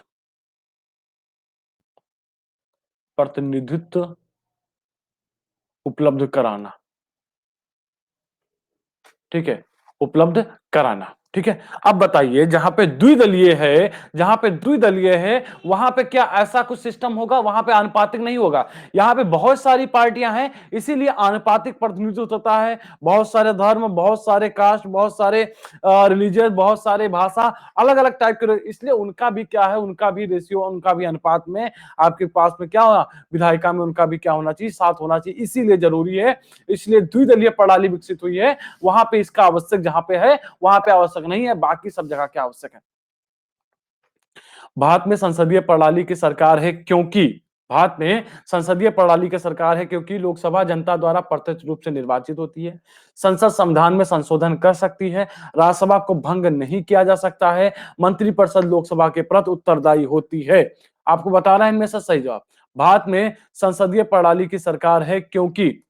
प्रतिनिधित्व उपलब्ध कराना। ठीक है, उपलब्ध कराना। ठीक है, अब बताइए जहां पे द्विदलीय है वहां पे क्या ऐसा कुछ सिस्टम होगा? वहां पे आनुपातिक नहीं होगा। यहां पे बहुत सारी पार्टियां हैं, इसीलिए आनुपातिक प्रतिनिधित्व होता है। बहुत सारे धर्म, बहुत सारे कास्ट, बहुत सारे रिलीजियस, बहुत सारे भाषा, अलग अलग टाइप के, इसलिए उनका भी क्या है, उनका भी रेशियो, उनका भी अनुपात में आपके पास में क्या होना, विधायिका में उनका भी क्या होना चाहिए, साथ होना चाहिए, इसीलिए जरूरी है। इसलिए द्विदलीय प्रणाली विकसित हुई है, वहां पे इसका आवश्यक जहां पे है वहां पे आवश्यक नहीं है, बाकी सब जगह क्या आवश्यक है। भारत में संसदीय प्रणाली की सरकार है क्योंकि भारत में संसदीय प्रणाली की सरकार है क्योंकि लोकसभा जनता द्वारा प्रत्यक्ष रूप से निर्वाचित होती है, संसद संविधान में संशोधन कर सकती है, राज्यसभा को भंग नहीं किया जा सकता है, मंत्रिपरिषद लोकसभा के प्रति उत्तरदायी होती है। आपको बताना है इनमें से सही जवाब। भारत में संसदीय प्रणाली की सरकार है क्योंकि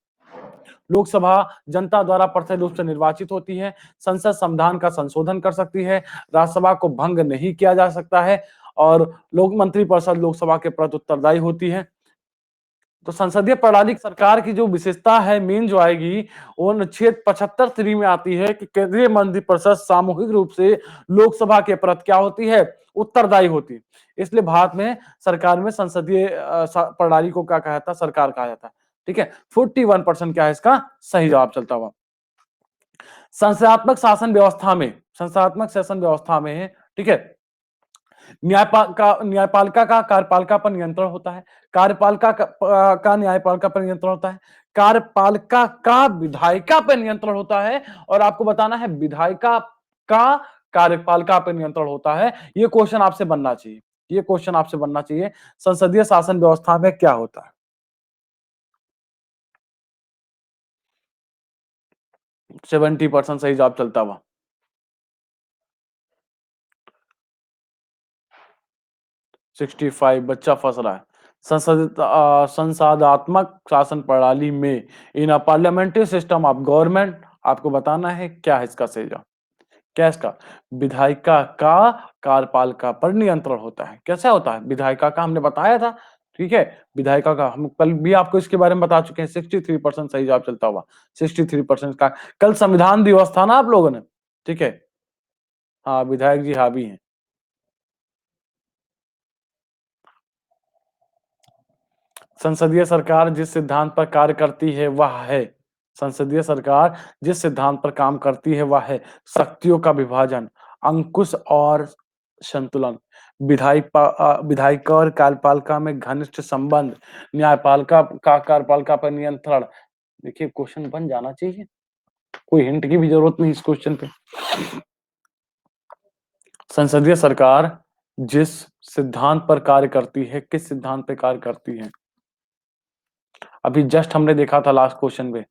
लोकसभा जनता द्वारा प्रत्यक्ष रूप से निर्वाचित होती है, संसद संविधान का संशोधन कर सकती है, राज्यसभा को भंग नहीं किया जा सकता है और लोक मंत्रिपरिषद लोकसभा के प्रति उत्तरदायी होती है। तो संसदीय प्रणाली सरकार की जो विशेषता है मेन जो आएगी, वो अनुच्छेद 75(3) में आती है कि केंद्रीय मंत्रिपरिषद सामूहिक रूप से लोकसभा के प्रति क्या होती है, उत्तरदायी होती है। इसलिए भारत में सरकार में संसदीय प्रणाली को क्या कहा जाता है, सरकार कहा जाता है। ठीक है, 41% क्या है इसका सही जवाब चलता हुआ। संस्थात्मक शासन व्यवस्था में, ठीक है, न्यायपालिका का कार्यपालिका पर नियंत्रण होता है, कार्यपालिका का न्यायपालिका पर नियंत्रण होता है, कार्यपालिका का विधायिका पर नियंत्रण होता है, और आपको बताना है विधायिका का कार्यपालिका पर नियंत्रण होता है। ये क्वेश्चन आपसे बनना चाहिए, ये क्वेश्चन आपसे बनना चाहिए, संसदीय शासन व्यवस्था में क्या होता है। 70% सही जवाब चलता हुआ। 65 बच्चा फंस रहा है। संसदात्मक शासन प्रणाली में in a parliamentary system of government, आपको बताना है क्या है इसका सही जवाब। क्या इसका? विधायिका का कार्यपालिका पर नियंत्रण होता है। कैसा होता है? विधायिका का हमने बताया था, ठीक है? विधायिका का हम कल भी आपको इसके बारे में बता चुके हैं, 63% सही जवाब चलता हुआ, 63% का। कल संविधान दिवस था ना आप लोगों ने, ठीक है? हाँ, विधायक जी हावी हैं। संसदीय सरकार जिस सिद्धांत पर कार्य करती है वह है, संसदीय सरकार जिस सिद्धांत पर काम करती है वह है शक्तियों का विभाजन, अंकुश और संतुलन, विधायिका और कार्यपालिका में घनिष्ठ संबंध, न्यायपालिका का कार्यपालिका पर नियंत्रण। देखिए क्वेश्चन बन जाना चाहिए, कोई हिंट की भी जरूरत नहीं इस क्वेश्चन पे। संसदीय सरकार जिस सिद्धांत पर कार्य करती है, किस सिद्धांत पे कार्य करती है? अभी जस्ट हमने देखा था लास्ट क्वेश्चन में,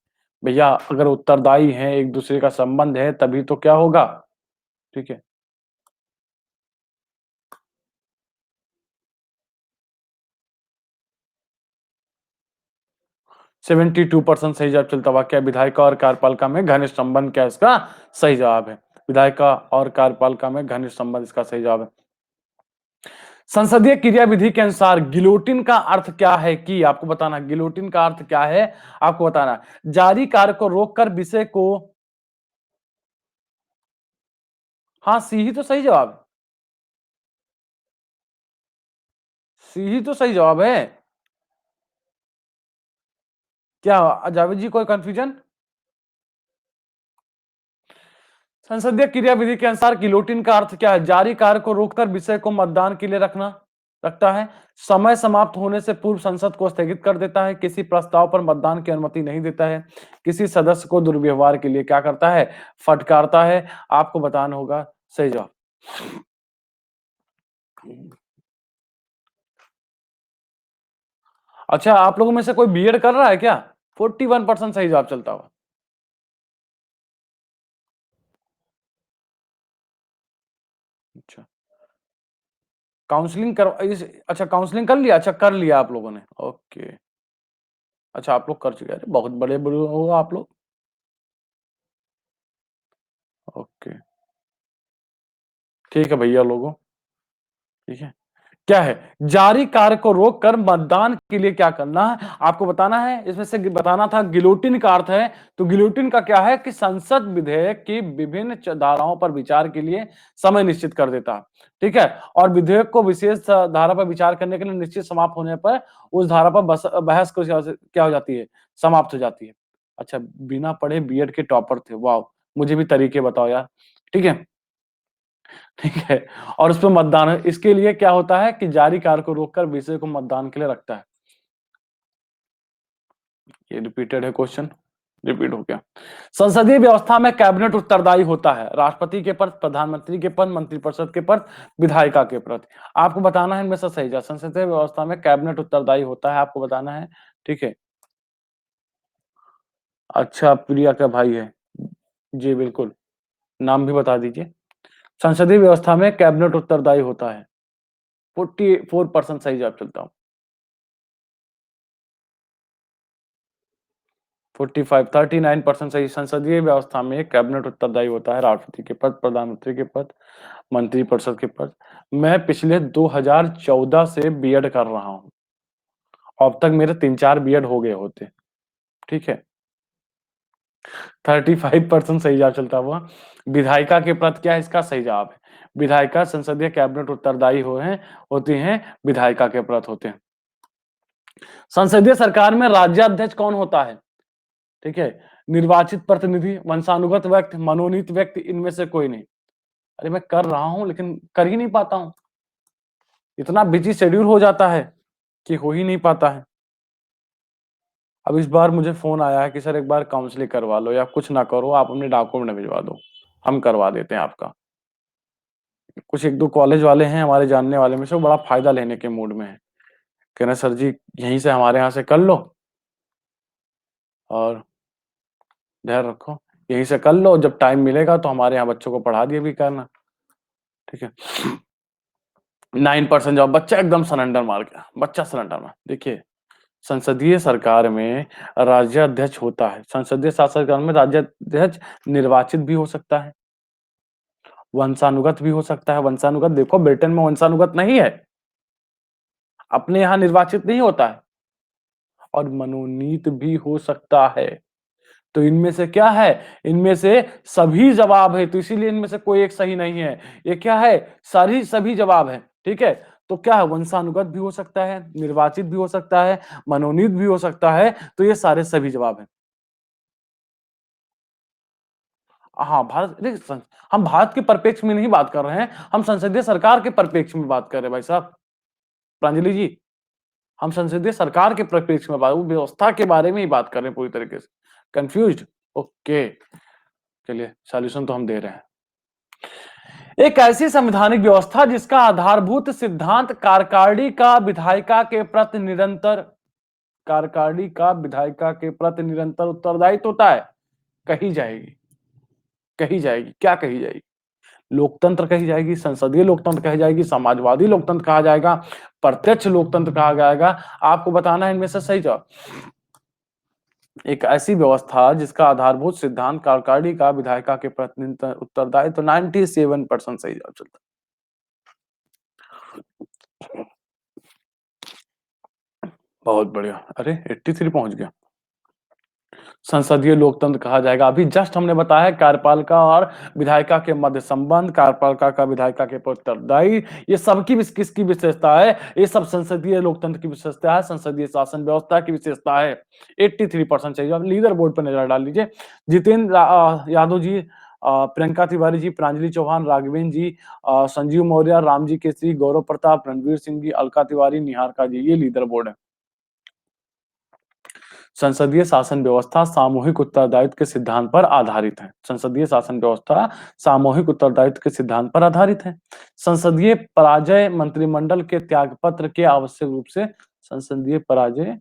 भैया अगर उत्तरदायी हैं, एक दूसरे का संबंध है तभी तो क्या होगा, ठीक है? 72% सही जवाब चलता हुआ, क्या विधायिका और कार्यपालिका में घनिष्ठ संबंध, क्या इसका सही जवाब है? विधायिका और कार्यपालिका में घनिष्ठ संबंध इसका सही जवाब है। संसदीय क्रियाविधि के अनुसार गिलोटिन का अर्थ क्या है कि आपको बताना, गिलोटिन का अर्थ क्या है आपको बताना। जारी कार्य को रोककर विषय को, हाँ सी ही तो सही जवाब है, सी ही तो सही जवाब है। क्या जावेद जी कोई कंफ्यूजन? संसदीय क्रियाविधि के अनुसार गिलोटिन का अर्थ क्या है? जारी कार्य को रोककर विषय को मतदान के लिए रखता है, समय समाप्त होने से पूर्व संसद को स्थगित कर देता है, किसी प्रस्ताव पर मतदान की अनुमति नहीं देता है, किसी सदस्य को दुर्व्यवहार के लिए क्या करता है? फटकारता है। आपको बताना होगा सही जवाब। अच्छा, आप लोगों में से कोई बीएड कर रहा है क्या? 41% सही जवाब चलता हुआ। अच्छा, काउंसलिंग कर इस अच्छा काउंसलिंग कर लिया, अच्छा कर लिया आप लोगों ने, ओके। अच्छा आप लोग कर चुके हैं, बहुत बड़े बड़े हो आप लोग, ओके। ठीक है भैया लोगों, ठीक है। क्या है? जारी कार्य को रोककर मतदान के लिए क्या करना है आपको बताना है। इसमें से बताना था गिलोटिन का अर्थ है, तो गिलोटिन का क्या है कि संसद विधेयक की विभिन्न धाराओं पर विचार के लिए समय निश्चित कर देता है, ठीक है? और विधेयक को विशेष धारा पर विचार करने के लिए निश्चित समाप्त होने पर उस धारा पर बहस क्या हो जाती है? समाप्त हो जाती है। अच्छा, बिना पढ़े बीएड के टॉपर थे, वाह! मुझे भी तरीके बताओ यार, ठीक है? ठीक है, और उसपे मतदान है, इसके लिए क्या होता है कि जारी कार्य को रोककर विषय को मतदान के लिए रखता है। ये रिपीटेड है क्वेश्चन, रिपीट हो गया। संसदीय व्यवस्था में कैबिनेट उत्तरदायी होता है, राष्ट्रपति के पद, प्रधानमंत्री के पद, मंत्रिपरिषद के पद, विधायिका के पद। आपको बताना है इनमें से सही जवाब। संसदीय व्यवस्था में कैबिनेट उत्तरदायी होता है, आपको बताना है, ठीक है? अच्छा, प्रिया का भाई है, जी बिल्कुल, नाम भी बता दीजिए। संसदीय व्यवस्था में कैबिनेट उत्तरदायी होता है, 44% सही जवाब चलता हूँ। 39% सही। संसदीय व्यवस्था में एक कैबिनेट उत्तरदायी होता है, राष्ट्रपति के पद, प्रधानमंत्री के पद, मंत्रिपरिषद के पद। मैं पिछले 2014 से बीएड कर रहा हूँ, अब तक मेरे 3-4 बीएड हो गए होते, ठीक है? 35% सही जवाब चलता हुआ। विधायिका के पद क्या है इसका सही जवाब है? विधायिका संसदीय कैबिनेट उत्तरदायी होती हैं, विधायिका के पद होते हैं। संसदीय सरकार में राज्याध्यक्ष कौन होता है? ठीक है, निर्वाचित प्रतिनिधि, वंशानुगत व्यक्ति, मनोनीत व्यक्ति, इनमें से कोई नहीं। अरे मैं कर रहा हूं लेकिन कर ही नहीं पाता हूं, इतना बिजी शेड्यूल हो जाता है कि हो ही नहीं पाता है। अब इस बार मुझे फोन आया है कि सर एक बार काउंसलिंग करवा लो, या कुछ ना करो आप अपने डॉक्यूमेंट भिजवा दो, हम करवा देते हैं आपका। कुछ एक दो कॉलेज वाले हैं हमारे जानने वाले में से, वो बड़ा फायदा लेने के मूड में है, कह रहे सर जी यहीं से हमारे यहाँ से कर लो, और ध्यान रखो, यहीं से कर लो, जब टाइम मिलेगा तो हमारे यहाँ बच्चों को पढ़ा दिए भी करना, ठीक है? 9% जवाब, बच्चा एकदम सरेंडर मार गया, बच्चा सरेंडर मार। देखिए, संसदीय सरकार में राज्याध्यक्ष होता है, संसदीय शासन सरकार में राज्याध्यक्ष निर्वाचित भी हो सकता है, वंशानुगत भी हो सकता है। वंशानुगत देखो, ब्रिटेन में वंशानुगत नहीं है, अपने यहाँ निर्वाचित नहीं होता है। और मनोनीत भी हो सकता है। तो इनमें से क्या है? इनमें से सभी जवाब है, तो इसीलिए इनमें से कोई एक सही नहीं है। ये क्या है? सारी सभी जवाब है। ठीक है, तो क्या है? वंशानुगत भी हो सकता है, निर्वाचित भी हो सकता है, मनोनीत भी हो सकता है। तो ये सारे सभी जवाब हैं। हाँ, भारत देखिए, हम भारत के परिप्रेक्ष्य में नहीं बात कर रहे हैं, हम संसदीय सरकार के परिप्रेक्ष्य में बात कर रहे हैं भाई साहब। प्रांजलि जी, हम संसदीय सरकार के परिप्रेक्ष्य में बात, वो व्यवस्था के बारे में ही बात कर रहे हैं पूरी तरीके से। कंफ्यूज्ड? ओके, चलिए सॉल्यूशन तो हम दे रहे हैं। एक ऐसी संवैधानिक व्यवस्था जिसका आधारभूत सिद्धांत कार्यकारिणी का विधायिका के प्रति निरंतर, कार्यकारिणी का विधायिका के प्रति निरंतर उत्तरदायित्व होता है। कही जाएगी, कही जाएगी, क्या कही जाएगी? लोकतंत्र कही जाएगी, संसदीय लोकतंत्र कही जाएगी, समाजवादी लोकतंत्र कहा जाएगा, प्रत्यक्ष लोकतंत्र कहा जाएगा। आपको बताना है इनमें से सही जवाब। एक ऐसी व्यवस्था जिसका आधारभूत सिद्धांत कार्यकारिणी का विधायिका के प्रति उत्तरदायित्व, 97% सही जवाब चलता है। बहुत बढ़िया, अरे 83 पहुंच गया। संसदीय लोकतंत्र कहा जाएगा। अभी जस्ट हमने बताया कार्यपालिका और विधायिका के मध्य संबंध, कार्यपालिका का विधायिका के प्रति उत्तरदायी, ये सबकी किसकी विशेषता है? ये सब संसदीय लोकतंत्र की विशेषता है, संसदीय शासन व्यवस्था की विशेषता है। 83% चाहिए। अब लीडर बोर्ड पर नजर डाल लीजिए। जितेंद्र यादव जी, प्रियंका तिवारी जी, प्रांजलि चौहान, राघवेंद्र जी, संजीव मौर्य, रामजी केसरी, गौरव प्रताप, रणवीर सिंह जी, अलका तिवारी, निहारिका जी, ये लीडर बोर्ड है। संसदीय शासन व्यवस्था सामूहिक उत्तरदायित्व के सिद्धांत पर आधारित है। संसदीय शासन व्यवस्था सामूहिक उत्तरदायित्व के सिद्धांत पर आधारित है। संसदीय पराजय मंत्रिमंडल के त्यागपत्र के आवश्यक रूप से, संसदीय पराजय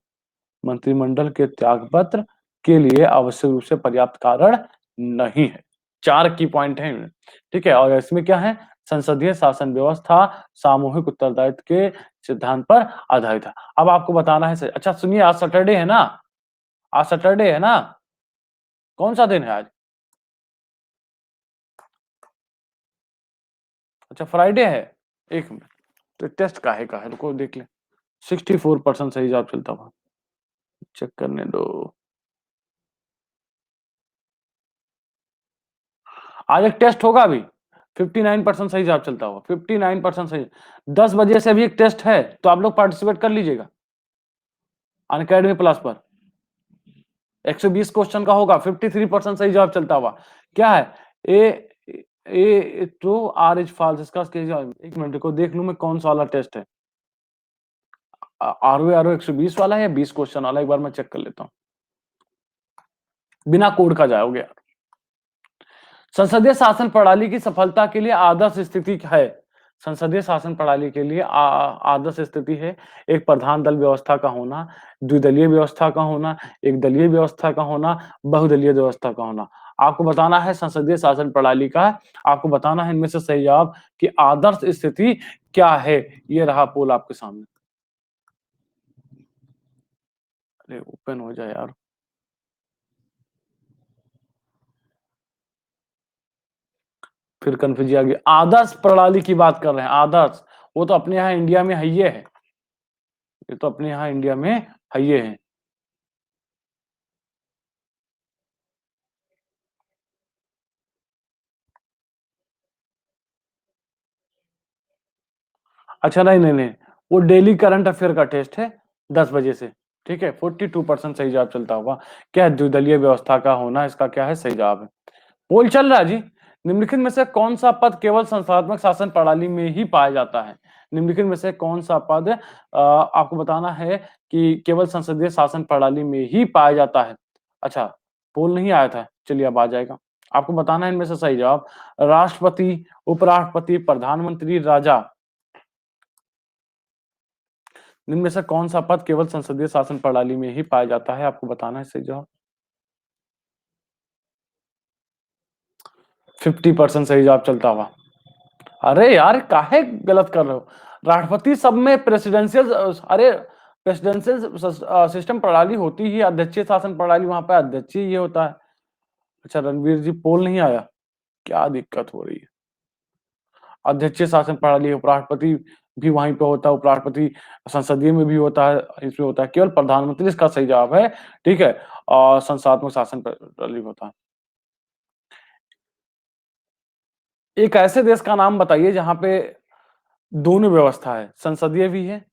मंत्रिमंडल के त्यागपत्र के लिए आवश्यक रूप से पर्याप्त कारण नहीं है। 4 की पॉइंट है। ठीक है, और इसमें क्या है? संसदीय शासन व्यवस्था सामूहिक उत्तरदायित्व के सिद्धांत पर आधारित है। अब आपको बताना है। अच्छा सुनिए, आज सैटरडे है ना, आज सैटरडे है ना? कौन सा दिन है आज? अच्छा फ्राइडे है। एक मिनट, तो टेस्ट का है, रुको देख ले। 64% सही जवाब चलता हुआ, चेक करने दो। आज एक टेस्ट होगा अभी, 59% सही जवाब चलता हुआ, 59% सही। 10 बजे से भी एक टेस्ट है, तो आप लोग पार्टिसिपेट कर लीजिएगा अनअकैडमी प्लस पर। 120 क्वेश्चन का होगा, 53% सही जवाब चलता हुआ। क्या है? ए ए ट्रू, आर इज फॉल्स। इसका एक मिनट को देख लूं मैं, कौन सा वाला टेस्ट है। आरओ आरओ 120 वाला है या 20 क्वेश्चन वाला? एक बार मैं चेक कर लेता हूँ, बिना कोड का जाओगे। संसदीय शासन प्रणाली की सफलता के लिए आदर्श स्थिति है। संसदीय शासन प्रणाली के लिए आदर्श स्थिति है एक प्रधान दल व्यवस्था का होना, द्विदलीय व्यवस्था का होना, एक दलीय व्यवस्था का होना, बहुदलीय व्यवस्था का होना। आपको बताना है संसदीय शासन प्रणाली का, आपको बताना है इनमें से सही जवाब कि आदर्श स्थिति क्या है। ये रहा पोल आपके सामने। अरे ओपन हो जाए यार। फिर कन्फ्यूज आ गई। आदर्श प्रणाली की बात कर रहे हैं, आदर्श। वो तो अपने यहाँ इंडिया में है, ये है, ये तो अपने यहाँ इंडिया में है, ये है। अच्छा नहीं नहीं नहीं, वो डेली करंट अफेयर का टेस्ट है, 10 बजे से। ठीक है, 42% सही जवाब चलता होगा। क्या है? द्विदलीय व्यवस्था का होना, इसका क्या है? सही जवाब है। पोल चल रहा है जी। निम्नलिखित में से कौन सा पद केवल संस्थात्मक शासन प्रणाली में ही पाया जाता है? निम्नलिखित में से कौन सा पद आपको बताना है कि केवल संसदीय शासन प्रणाली में ही पाया जाता है? अच्छा, पोल नहीं आया था, चलिए अब आ जाएगा। आपको बताना है इनमें से सही जवाब। राष्ट्रपति, उपराष्ट्रपति, प्रधानमंत्री, राजा, इनमें से कौन सा पद केवल संसदीय शासन प्रणाली में ही पाया जाता है? आपको बताना है सही जवाब। 50% सही जवाब चलता हुआ। अरे यार काहे गलत कर रहे हो? राष्ट्रपति सब में प्रेसिडेंशियल, अरे प्रेसिडेंशियल सिस्टम प्रणाली होती ही, अध्यक्षीय शासन प्रणाली वहां पे अध्यक्षीय ये होता है। अच्छा रणवीर जी, पोल नहीं आया, क्या दिक्कत हो रही है? अध्यक्षीय शासन प्रणाली, उपराष्ट्रपति भी वहीं पे होता है, उपराष्ट्रपति संसदीय में भी होता है, इसमें होता है, केवल प्रधानमंत्री इसका सही जवाब है, ठीक है? और संस्थात्मक शासन प्रणाली होता है। एक ऐसे देश का नाम बताइए जहाँ पे दोनों व्यवस्था है, संसदीय भी है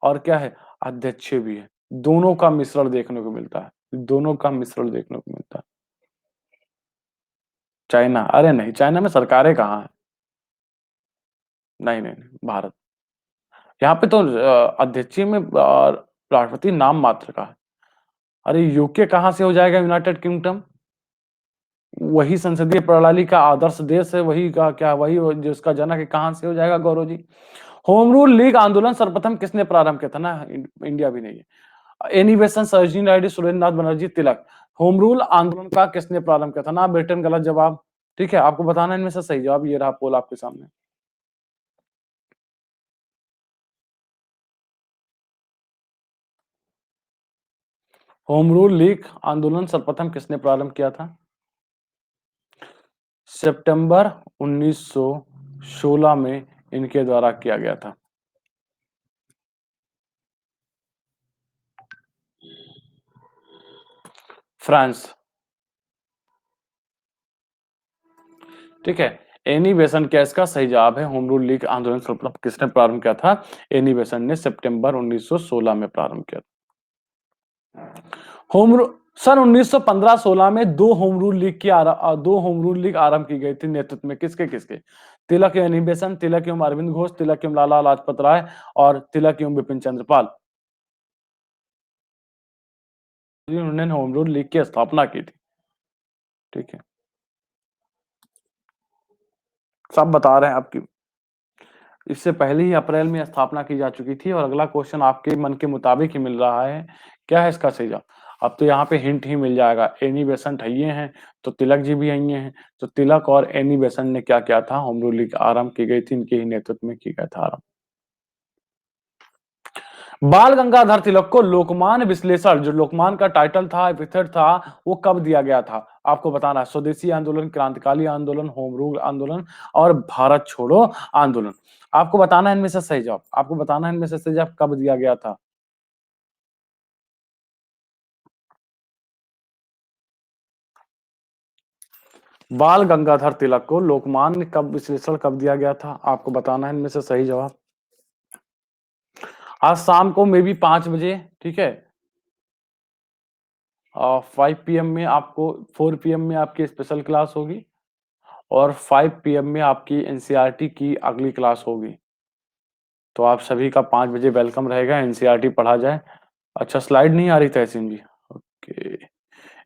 और क्या है, अध्यक्षीय भी है। दोनों का मिश्रण देखने को मिलता है, दोनों का मिश्रण देखने को मिलता है। चाइना, अरे नहीं, चाइना में सरकारें कहाँ हैं? नहीं, नहीं, नहीं, भारत। यहाँ पे तो अध्यक्षीय में राष्ट्रपति नाम मात्र का है। अरे यूके कहाँ से हो जाएगा यूनाइटेड किंगडम? वही संसदीय प्रणाली का आदर्श देश है, वही का क्या, वही जिसका जनक है, कहाँ से हो जाएगा Gaurav ji? Home rule league आंदोलन सर्वप्रथम किसने प्रारंभ किया था ना? इंडिया भी नहीं है। एनी बेसेंट, सरोजिनी नायडू, सुरेंद्रनाथ बनर्जी, तिलक। होम रूल आंदोलन का किसने प्रारंभ किया था ना? ब्रिटेन। गलत जवाब। ठीक है, आपको बताना है इनमें से सही जवाब। ये रहा पोल आपके सामने। होम रूल लीग आंदोलन सर्वप्रथम किसने प्रारंभ किया था? सितंबर 1916 में इनके द्वारा किया गया था। फ्रांस। ठीक है, एनी बेसेंट क्या इसका सही जवाब है। होम रूल लीग आंदोलन सर्वप्रथम किसने प्रारंभ किया था? एनी बेसेंट ने सितंबर 1916 में प्रारंभ किया था। होम रू सन 1915-16 में दो होम रूल लीग आरंभ की गई थी, नेतृत्व में किसके किसके? तिलक एवं एनी बेसेंट, तिलक एवं अरविंद घोष, तिलक एवं लाला लाजपत राय और तिलक एवं बिपिन चंद्र पाल। उन्होंने होम रूल लीग की स्थापना की थी। ठीक है, सब बता रहे हैं आपकी। इससे पहले ही अप्रैल में स्थापना की जा चुकी थी और अगला क्वेश्चन आपके मन के मुताबिक ही मिल रहा है। क्या है इसका सही जवाब? अब तो यहाँ पे हिंट ही मिल जाएगा। एनी बेसेंट है ये हैं, तो तिलक जी भी है ये हैं। तो तिलक और एनी बेसेंट ने क्या किया था? होम रूल लीग आरंभ की गई थी, इनके ही नेतृत्व में की गया था आरंभ। बाल गंगाधर तिलक को लोकमान विश्लेषण, जो लोकमान का टाइटल था, एपिथेट था, वो कब दिया गया था? आपको बताना है। स्वदेशी आंदोलन, क्रांतिकाली आंदोलन, होम रूल आंदोलन और भारत छोड़ो आंदोलन। आपको बताना है इनमें से सही जवाब। आपको बताना है इनमें से सही जवाब कब दिया गया था। बाल गंगाधर तिलक को लोकमान्य कब विश्लेषण कब दिया गया था? आपको बताना है इनमें से सही जवाब। आज शाम को मे बी 5 बजे, ठीक है। 5 PM में आपको, 4 PM में आपकी स्पेशल क्लास होगी और 5 PM में आपकी एनसीईआरटी की अगली क्लास होगी। तो आप सभी का 5 बजे वेलकम रहेगा, एनसीईआरटी पढ़ा जाए। अच्छा, स्लाइड नहीं आ रही तहसीन जी? ओके,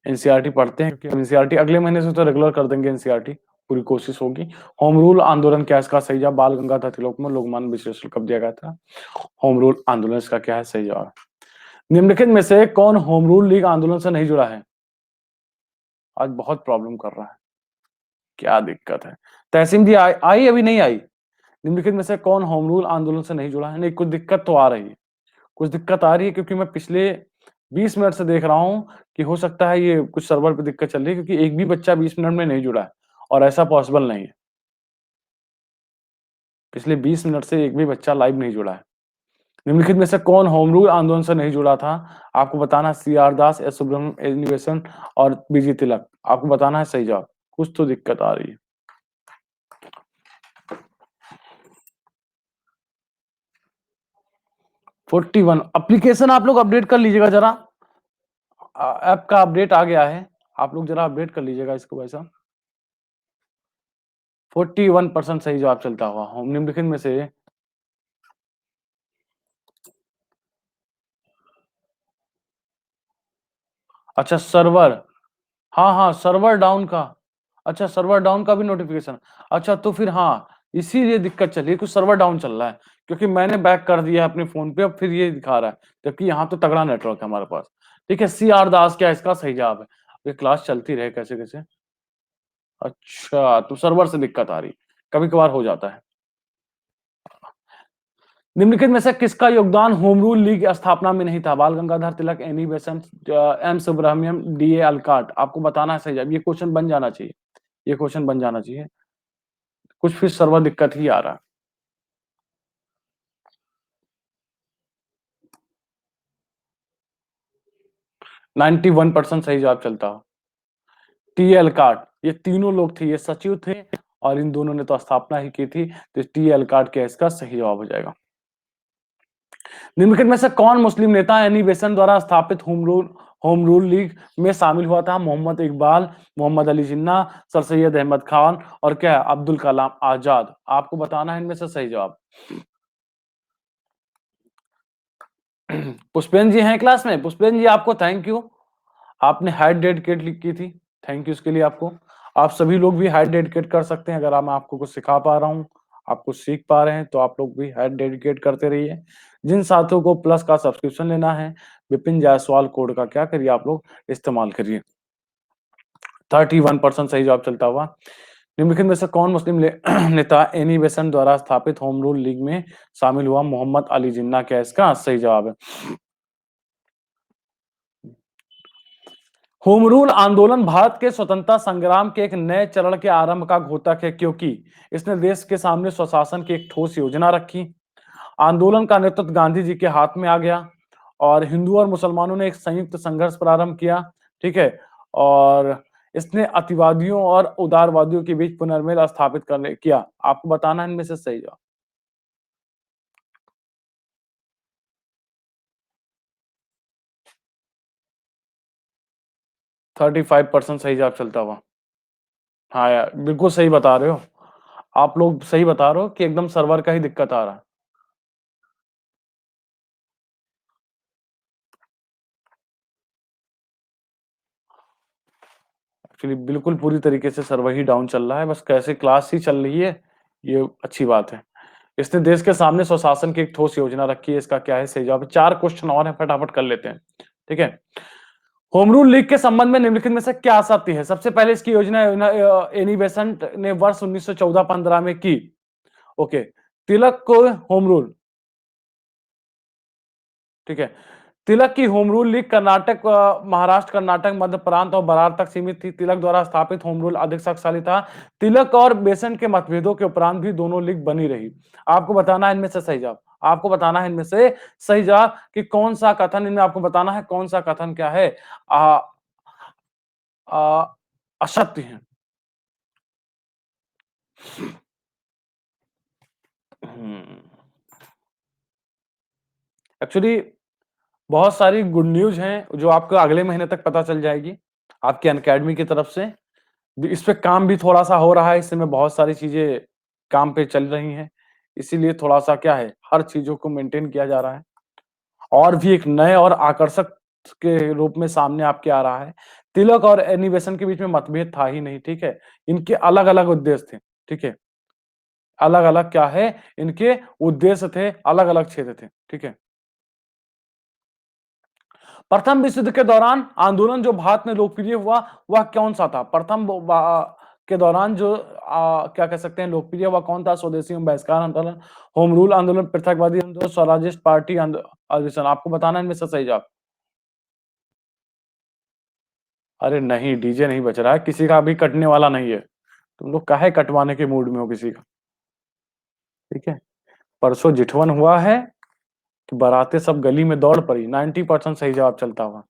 एनसीईआरटी पढ़ते हैं क्योंकि एनसीईआरटी अगले महीने से तो रेगुलर कर देंगे। एनसीईआरटी पूरी कोशिश होगी। होम रूल आंदोलन क्या है इसका सही जवाब? बाल गंगाधर तिलक में लोकमान्य विश्लेषण कब दिया गया था? होम रूल आंदोलन इसका क्या है सही जवाब? निम्नलिखित में से कौन होम रूल लीग आंदोलन से नहीं जुड़ा है? आज बहुत प्रॉब्लम कर रहा है, क्या दिक्कत है? तहसीन जी आई अभी नहीं आई? निम्नलिखित में से कौन होम रूल आंदोलन से नहीं जुड़ा है? नहीं, कुछ दिक्कत तो आ रही है, कुछ दिक्कत आ रही है क्योंकि मैं पिछले 20 मिनट से देख रहा हूं कि हो सकता है ये कुछ सर्वर पे दिक्कत चल रही है, क्योंकि एक भी बच्चा 20 मिनट में नहीं जुड़ा है और ऐसा पॉसिबल नहीं है। पिछले 20 मिनट से एक भी बच्चा लाइव नहीं जुड़ा है। निम्नलिखित में से कौन होम रूल आंदोलन से नहीं जुड़ा था? आपको बताना, CR दास, एस सुब्रमण्यम, एनी बेसेंट और बीजी तिलक। आपको बताना है सही जवाब। कुछ तो दिक्कत आ रही है। 41 एप्लीकेशन आप लोग अपडेट कर लीजिएगा जरा। ऐप का अपडेट आ गया है, आप लोग जरा अपडेट कर लीजिएगा इसको भाई साहब। 41% सही जवाब चलता हुआ। हम निम्नलिखित में से अच्छा सर्वर, हाँ हाँ सर्वर डाउन का, अच्छा सर्वर डाउन का भी नोटिफिकेशन। अच्छा तो फिर हाँ, इसीलिए दिक्कत चल रही है, कुछ सर्वर डाउन चल रहा है, क्योंकि मैंने बैक कर दिया है अपने फोन पे, अब फिर ये दिखा रहा है, जबकि यहाँ तो तगड़ा नेटवर्क है हमारे पास। ठीक है, CR दास क्या इसका सही जवाब है? ये क्लास चलती रहे कैसे कैसे। अच्छा, तो सर्वर से दिक्कत आ रही, कभी कभार हो जाता है। निम्नलिखित में से किसका योगदान होम रूल लीग स्थापना में नहीं था? Bal Gangadhar Tilak, Annie Besant, M Subramaniam, DA Olcott. आपको बताना है सही जवाब। ये क्वेश्चन बन जाना चाहिए, ये क्वेश्चन बन जाना चाहिए। कुछ फिर सर्वर दिक्कत ही आ रहा है। 91% सही जवाब चलता हो। टी एल कार्ड, ये तीनों लोग थे, ये सचिव थे और इन दोनों ने तो स्थापना ही की थी, तो टी एल कार्ड क्या इसका सही जवाब हो जाएगा। निम्नलिखित में से कौन मुस्लिम नेता एनी बेसेंट द्वारा स्थापित होम रूल लीग में शामिल हुआ था? मोहम्मद इकबाल, मोहम्मद अली जिन्ना, सर सैयद अहमद खान और क्या है अब्दुल कलाम आजाद। आपको बताना है इनमें से सही जवाब। पुष्पेन जी हैं क्लास में? पुष्पेन जी आपको थैंक यू, आपने हाइट डेडिकेट की थी, थैंक यू इसके लिए आपको। आप सभी लोग भी हाइट डेडिकेट कर सकते हैं, अगर मैं आपको कुछ सिखा पा रहा हूँ, आप कुछ सीख पा रहे हैं तो आप लोग भी हाइट डेडिकेट करते रहिए। जिन साथियों को प्लस का सब्सक्रिप्शन लेना है, विपिन जायसवाल कोड का क्या करिए आप लोग इस्तेमाल करिए। 31% सही जवाब चलता हुआ। निम्नलिखित में से कौन मुस्लिम नेता एनी बेसेंट द्वारा स्थापित होम रूल लीग में शामिल हुआ? मोहम्मद अली जिन्ना क्या इसका सही जवाब है। होम रूल आंदोलन भारत के स्वतंत्रता संग्राम के एक नए चरण के आरंभ का घोतक है, क्योंकि इसने देश के सामने स्वशासन की एक ठोस योजना रखी। आंदोलन का नेतृत्व गांधी जी के हाथ में आ गया और हिंदू और मुसलमानों ने एक संयुक्त संघर्ष प्रारंभ किया। ठीक है, और इसने अतिवादियों और उदारवादियों के बीच पुनर्मेल स्थापित करने किया। आपको बताना है इनमें से सही जवाब। 35% सही जवाब चलता हुआ। हाँ यार, बिल्कुल सही बता रहे हो, आप लोग सही बता रहे हो कि एकदम सर्वर का ही दिक्कत आ रहा है। एक्चुअली बिल्कुल पूरी तरीके से सर्वर ही डाउन चल रहा है, बस कैसे क्लास ही चल रही है, ये अच्छी बात है। इसने देश के सामने स्वशासन की एक ठोस योजना रखी है, इसका क्या है सही जवाब। 4 क्वेश्चन और है, फटाफट कर लेते हैं। ठीक है, होम रूल लीग के संबंध में निम्नलिखित में से क्या सत्य है? सबसे पहले इसकी योजना एनी बेसेंट ने वर्ष 1914-15 में की। ओके, तिलक को होम रूल, ठीक है, तिलक की home rule league Karnataka, Maharashtra, Karnataka, Madhya Prant और बरार तक सीमित थी। तिलक द्वारा स्थापित होम रूल अधिक शक्तिशाली था। तिलक और बेसेंट के मतभेदों के उपरांत भी दोनों लीग बनी रही। आपको बताना है इनमें से सही जवाब। आपको बताना है इनमें से सही जवाब कि कौन सा कथन, इनमें आपको बताना है कौन सा कथन क्या है आ, आ, असत्य है। एक्चुअली बहुत सारी गुड न्यूज हैं जो आपको अगले महीने तक पता चल जाएगी आपके अनअकैडमी की तरफ से। इस पे काम भी थोड़ा सा हो रहा है, इस समय बहुत सारी चीजें काम पे चल रही हैं, इसीलिए थोड़ा सा क्या है हर चीजों को मेंटेन किया जा रहा है और भी एक नए और आकर्षक के रूप में सामने आपके आ रहा है। तिलक और एनिवेशन के बीच में मतभेद था ही नहीं, ठीक है, इनके अलग अलग उद्देश्य थे। ठीक है, अलग अलग क्या है इनके उद्देश्य थे, अलग अलग क्षेत्र थे। ठीक है, प्रथम विश्व युद्ध के दौरान आंदोलन जो भारत में लोकप्रिय हुआ वह कौन सा था? के दौरान जो क्या कह सकते हैं लोकप्रिय हुआ कौन था? स्वदेशी एवं बहिष्कार आंदोलन, होम रूल आंदोलन, पृथकवादी आंदोलन, स्वराजिस्ट पार्टी अधिवेशन। आपको बताना है इनमें से सही जवाब। अरे नहीं, डीजे नहीं बज रहा है, किसी का भी कटने वाला नहीं है, तुम लोग काहे कटवाने के मूड में हो किसी का। ठीक है, परसों जिठवन हुआ है कि बारातें सब गली में दौड़ पड़ी। 90% सही जवाब चलता हुआ।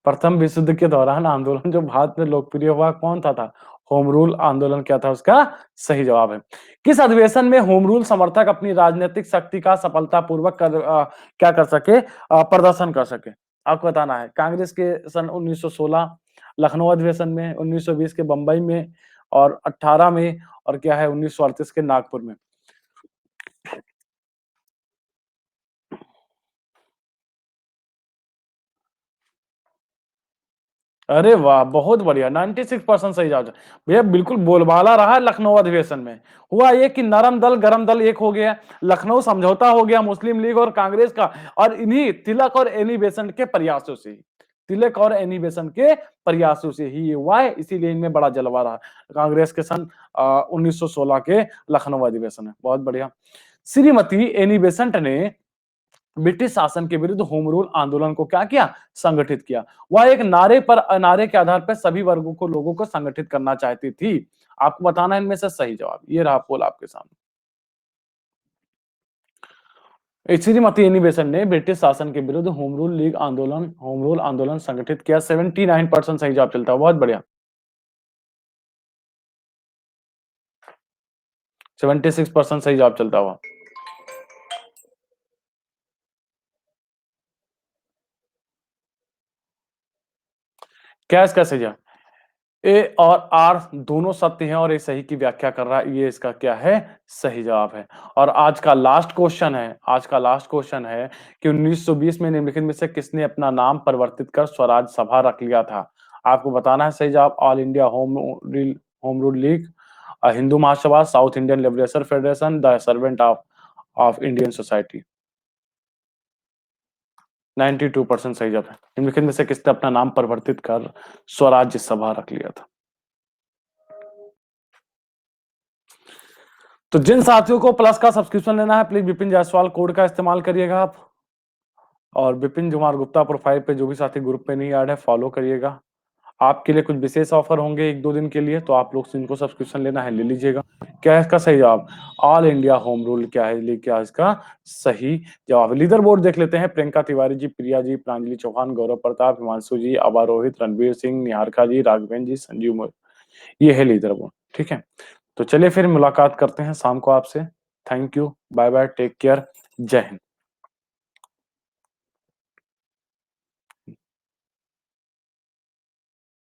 प्रथम विश्व युद्ध के दौरान आंदोलन जो भारत में लोकप्रिय हुआ कौन सा था? होम रूल आंदोलन क्या था? उसका सही जवाब है। किस अधिवेशन में होम रूल समर्थक अपनी राजनीतिक शक्ति का सफलतापूर्वक क्या कर सके, प्रदर्शन कर सके? आपको बताना है। कांग्रेस के सन 1916 लखनऊ अधिवेशन में, 1920 के बंबई में और 18 में, और क्या है 1938 के नागपुर में। अरे वाह, बहुत बढ़िया, 96% सही जवाब। भैया बिल्कुल बोलबाला रहा है लखनऊ अधिवेशन में। हुआ ये कि नरम दल गरम दल एक हो गया, लखनऊ समझौता हो गया मुस्लिम लीग और कांग्रेस का, और इन्हीं तिलक और एनी बेसेंट के प्रयासों से, तिलक और एनी बेसेंट के प्रयासों से ही ये हुआ है, इसीलिए इनमें बड़ा जलवा रहा कांग्रेस के सन 1916 के लखनऊ अधिवेशन में। बहुत बढ़िया। श्रीमती एनी बेसेंट ने ब्रिटिश शासन के विरुद्ध होम रूल आंदोलन को क्या किया? संगठित किया। वह एक नारे के आधार पर सभी वर्गों को लोगों को संगठित करना चाहती थी। आपको बताना है इनमें से सही जवाब। ये रहा पोल आपके सामने। श्रीमती एनी बेसेंट ने ब्रिटिश शासन के विरुद्ध होम रूल आंदोलन संगठित किया। 79% सही जवाब चलता है, बहुत बढ़िया। 76% सही जवाब चलता हुआ। क्या इसका सही जवाब? ए और आर दोनों सत्य हैं और ये सही की व्याख्या कर रहा है, ये इसका क्या है? सही जवाब है। और आज का लास्ट क्वेश्चन है, कि 1920 में निम्नलिखित में से किसने अपना नाम परिवर्तित कर स्वराज सभा रख लिया था? आपको बताना है सही जवाब। All India home rule league, Hindu Mahasabha, south Indian liberation federation, the servant of Indian society. 92% सही जवाब है। निम्नलिखित में से किसने अपना नाम परिवर्तित कर स्वराज्य सभा रख लिया था? तो जिन साथियों को प्लस का सब्सक्रिप्शन लेना है, प्लीज विपिन जायसवाल कोड का इस्तेमाल करिएगा आप। और विपिन कुमार गुप्ता प्रोफाइल पे जो भी साथी ग्रुप पे नहीं ऐड है, फॉलो करिएगा। आपके लिए कुछ विशेष ऑफर होंगे 1-2 दिन के लिए, तो आप लोग जिनको सब्सक्रिप्शन लेना है ले लीजिएगा। क्या है इसका सही जवाब? ऑल इंडिया होम रूल क्या है, क्या इसका सही जवाब? लीडर बोर्ड देख लेते हैं। प्रियंका तिवारी जी, प्रिया जी, प्रांजलि चौहान, गौरव प्रताप, हिमांशु जी, अबा रोहित, रणवीर सिंह, निहारिका जी, राघवेंद्र जी, संजीव ये है लीडर बोर्ड। ठीक है, तो चलिए फिर मुलाकात करते हैं शाम को आपसे। Thank you, bye bye, take care, जय हिंद।